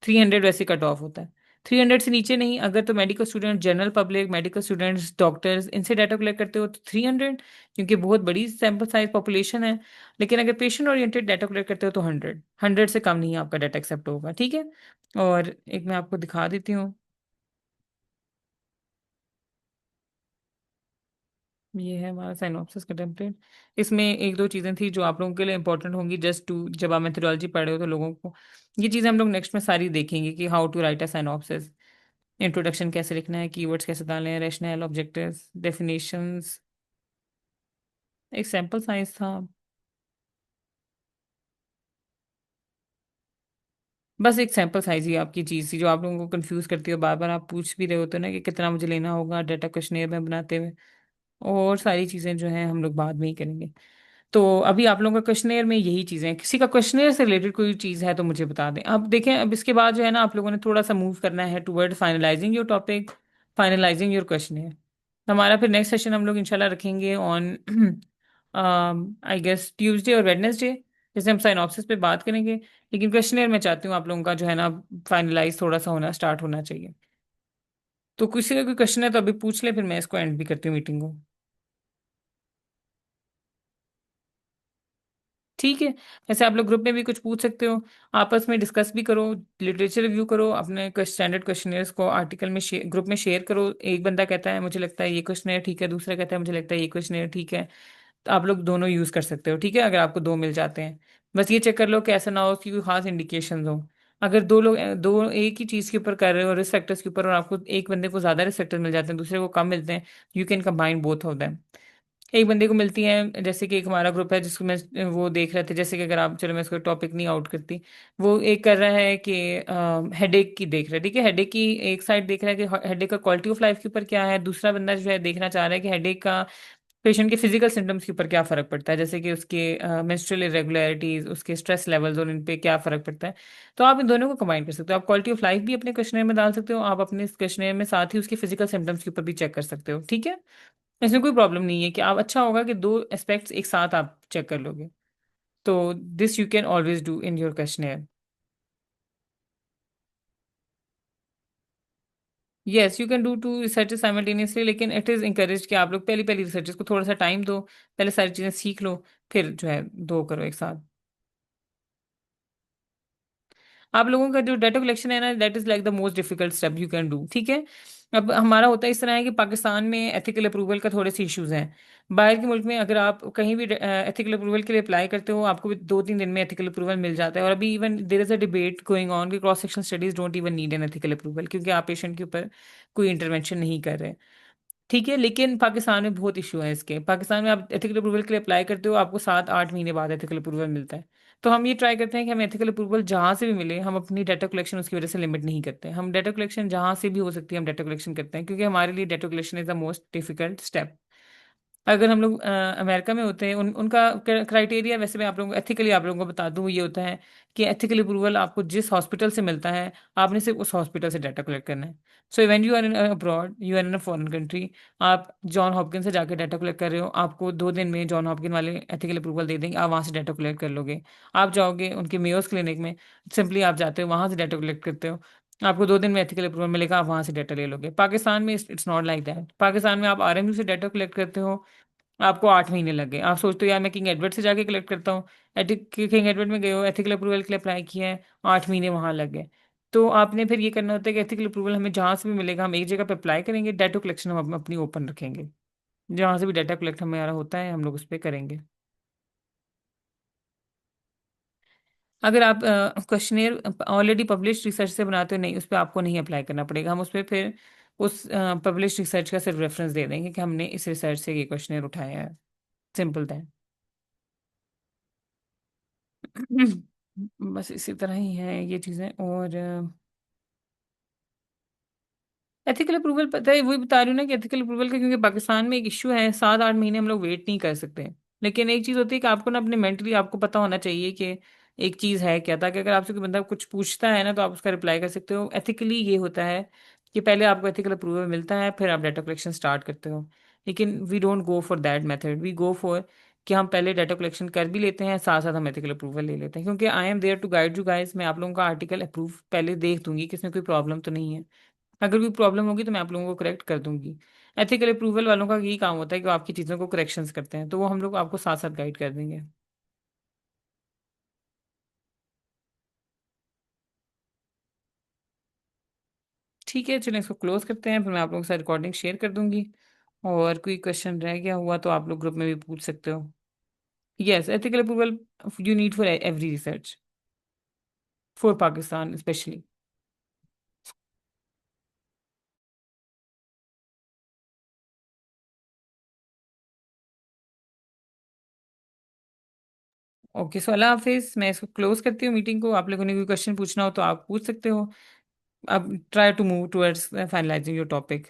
300 वैसे कट ऑफ होता है। 300 से नीचे नहीं। अगर तो medical student, general public, medical students, doctors, इनसे डाटा कलेक्ट करते हो तो 300, क्योंकि बहुत बड़ी सैम्पल साइज पॉपुलेशन है। लेकिन अगर पेशेंट ओरिएंटेड डाटा कलेक्ट करते हो तो 100 से कम नहीं आपका डाटा एक्सेप्ट होगा, ठीक है। और एक मैं आपको दिखा देती हूँ, ये है हमारा साइनॉप्सिस का टेम्पलेट। इसमें एक दो चीज़ें थी जो आप लोगों के लिए इंपॉर्टेंट होंगी, जस्ट टू, जब आप मेथोडोलॉजी पढ़ रहे हो तो लोगों को ये चीज़ें हम लोग नेक्स्ट में सारी देखेंगे कि how to write a synopsis, introduction कैसे लिखना है, कीवर्ड्स कैसे डालने हैं, रैशनल, ऑब्जेक्टिव्स, डेफिनेशंस, एक सैम्पल साइज था। बस एक सैंपल साइज ही आपकी चीज़ थी जो आप लोगों को कंफ्यूज करती हो, बार बार आप पूछ भी रहे होते हो ना कि कितना मुझे लेना होगा डाटा क्वेश्चनेयर में बनाते हुए। और सारी चीज़ें जो हैं हम लोग बाद में ही करेंगे। तो अभी आप लोगों का क्वेश्चनेयर में यही चीज़ें हैं। किसी का क्वेश्चनेयर से रिलेटेड कोई चीज़ है तो मुझे बता दें। अब देखें, अब इसके बाद जो है ना आप लोगों ने थोड़ा सा मूव करना है toward finalising your topic, finalising your questionnaire. हमारा फिर नेक्स्ट सेशन हम लोग इंशाल्लाह रखेंगे ऑन आई गेस ट्यूसडे और वेडनेसडे, जैसे हम साइनॉप्सिस पे बात करेंगे। लेकिन क्वेश्चनेयर मैं चाहती हूँ आप लोगों का जो है ना फाइनलाइज थोड़ा सा होना स्टार्ट होना चाहिए। तो किसी का कोई क्वेश्चन है तो अभी पूछ ले, फिर मैं इसको एंड भी करती हूँ मीटिंग को। ठीक है। ऐसे आप लोग ग्रुप में भी कुछ पूछ सकते हो, आपस में डिस्कस भी करो, लिटरेचर रिव्यू करो, अपने स्टैंडर्ड क्वेश्चनियर्स को आर्टिकल में ग्रुप में शेयर करो। एक बंदा कहता है मुझे लगता है ये क्वेश्चन ठीक है, दूसरा कहता है मुझे लगता है ये क्वेश्चन ठीक है, तो आप लोग दोनों यूज कर सकते हो, ठीक है, अगर आपको दो मिल जाते हैं। बस ये चेक कर लो कि ऐसा ना हो कि कोई खास इंडिकेशन हो। अगर दो लोग दो एक ही चीज के ऊपर कर रहे हो, रिस्क फैक्टर्स के ऊपर, और आपको एक बंदे को ज्यादा रिस्क फैक्टर मिल जाते हैं, दूसरे को कम मिलते हैं, you can combine both of them. एक बंदे को मिलती है, जैसे कि एक हमारा ग्रुप है जिसको मैं वो देख रहे थे, जैसे कि अगर आप, चलो मैं इसको टॉपिक नहीं आउट करती, वो एक कर रहा है कि हेडेक की देख रहा है, ठीक है, हेडेक की एक साइड देख रहा है कि हेडेक का क्वालिटी ऑफ लाइफ के ऊपर क्या है, दूसरा बंदा जो है देखना चाह रहा है कि हेडेक का पेशेंट के फिजिकल सिम्टम्स के ऊपर क्या फर्क पड़ता है, जैसे कि उसके मेंस्ट्रुअल इरेगुलरिटीज, उसके स्ट्रेस लेवल्स और इन पे क्या फर्क पड़ता है। तो आप इन दोनों को कंबाइन कर सकते हो। आप क्वालिटी ऑफ लाइफ भी अपने क्वेश्चनर में डाल सकते हो, आप अपने क्वेश्चनर में साथ ही उसके फिजिकल सिम्टम्स के ऊपर भी चेक कर सकते हो, ठीक है। इसमें कोई प्रॉब्लम नहीं है कि आप, अच्छा होगा कि दो एस्पेक्ट्स एक साथ आप चेक कर लोगे। तो this you can always do in your questionnaire. Yes, you can do two research simultaneously, लेकिन इट इज इंकरेज कि आप लोग पहली पहली रिसर्चेस को थोड़ा सा टाइम दो, पहले सारी चीजें सीख लो, फिर जो है दो करो एक साथ। आप लोगों का जो डाटा कलेक्शन है ना, that is like the most difficult step you can do, ठीक है। अब हमारा होता है इस तरह है कि पाकिस्तान में एथिकल अप्रूवल का थोड़े से इश्यूज हैं। बाहर के मुल्क में अगर आप कहीं भी एथिकल अप्रूवल के लिए अप्लाई करते हो, आपको भी 2 3 दिन में एथिकल अप्रूवल मिल जाता है। और अभी even there is a debate going on कि cross section studies don't even need an ethical approval, क्योंकि आप पेशेंट के ऊपर कोई इंटरवेंशन नहीं कर रहे। ठीक है, लेकिन पाकिस्तान में बहुत इशू है इसके। पाकिस्तान में आप एथिकल अप्रूवल के लिए अप्लाई करते हो, आपको 7 8 महीने बाद एथिकल अप्रूवल मिलता है। तो हम ये ट्राई करते हैं कि हम एथिकल अप्रूवल जहाँ से भी मिले, हम अपनी डाटा कलेक्शन उसकी वजह से लिमिट नहीं करते। हम डाटा कलेक्शन जहाँ से भी हो सकती है हम डाटा कलेक्शन करते हैं, क्योंकि हमारे लिए data collection is the most difficult step. अगर हम लोग अमेरिका में होते हैं, उनका क्राइटेरिया, वैसे मैं आप लोगों को एथिकली आप लोगों को बता दूं, ये होता है कि एथिकल अप्रूवल आपको जिस हॉस्पिटल से मिलता है, आपने सिर्फ उस हॉस्पिटल से डाटा कलेक्ट करना है। So when you are in abroad, you are in a foreign country, आप जॉन हॉपकिन से जाकर डाटा कलेक्ट कर रहे हो, आपको 2 दिन में जॉन हॉपकिन वाले एथिकल अप्रूवल दे देंगे, आप वहाँ से डाटा कलेक्ट कर लोगे। आप जाओगे उनके मेयोस क्लिनिक में, सिंपली आप जाते हो वहाँ से डाटा कलेक्ट करते हो। आपको 2 दिन में एथिकल अप्रूवल मिलेगा, आप वहां से डाटा ले लोगे। पाकिस्तान में it's not like that. Pakistan में आप आरएमयू से डाटा कलेक्ट करते हो, आपको 8 महीने लग गए। आप सोचते हो यार मैं किंग एडवर्ड से जाके कलेक्ट करता हूँ, किंग एडवर्ड में गए हो, एथिकल अप्रूवल के लिए अप्लाई किया है, 8 महीने वहां लग गए। तो आपने फिर ये करना होता है कि एथिकल अप्रूवल हमें जहां से भी मिलेगा हम एक जगह पे अप्लाई करेंगे, डाटा कलेक्शन हम अपनी ओपन रखेंगे, जहां से भी डाटा कलेक्ट हमारा होता है हम लोग उस पर करेंगे। अगर आप क्वेश्चनेयर ऑलरेडी पब्लिश रिसर्च से बनाते हो, नहीं उस पर आपको नहीं अप्लाई करना पड़ेगा। हम उस पर फिर उस पब्लिश रिसर्च का सिर्फ रेफरेंस दे देंगे कि हमने इस रिसर्च से ये क्वेश्चनेयर उठाया है। Simple that. बस इसी तरह ही है ये चीज़ें। और एथिकल अप्रूवल पता है, वही बता रही हूँ ना कि एथिकल अप्रूवल का क्योंकि पाकिस्तान में एक इश्यू है, 7-8 महीने हम लोग वेट नहीं कर सकते। लेकिन एक चीज़ होती है कि आपको ना अपने मेंटली आपको पता होना चाहिए कि एक चीज़ है क्या, ताकि अगर आपसे कोई बंदा कुछ पूछता है ना तो आप उसका रिप्लाई कर सकते हो। एथिकली ये होता है कि पहले आपको एथिकल अप्रूवल मिलता है, फिर आप डाटा कलेक्शन स्टार्ट करते हो। लेकिन we don't go for that method, we go for कि हम पहले डाटा कलेक्शन कर भी लेते हैं, साथ साथ हम एथिकल अप्रूवल ले लेते हैं, क्योंकि I am there to guide you guys. मैं आप लोगों का आर्टिकल अप्रूव पहले देख दूंगी कि इसमें कोई प्रॉब्लम तो नहीं है। अगर कोई प्रॉब्लम होगी तो मैं आप लोगों को करेक्ट कर दूंगी। एथिकल अप्रूवल वालों का यही काम होता है कि वो आपकी चीज़ों को करेक्शंस करते हैं, तो वो हम लोग आपको साथ साथ गाइड कर देंगे। ठीक है, चलिए इसको क्लोज करते हैं, फिर मैं आप लोगों के साथ रिकॉर्डिंग शेयर कर दूंगी। और कोई क्वेश्चन रह गया हुआ तो आप लोग ग्रुप में भी पूछ सकते हो। Yes, ethical approval you need for every research, for Pakistan specially. Okay, so अल्लाह हाफिज़। मैं इसको क्लोज करती हूँ मीटिंग को। आप लोगों ने कोई क्वेश्चन पूछना हो तो आप पूछ सकते हो। अब try to move towards finalising your topic.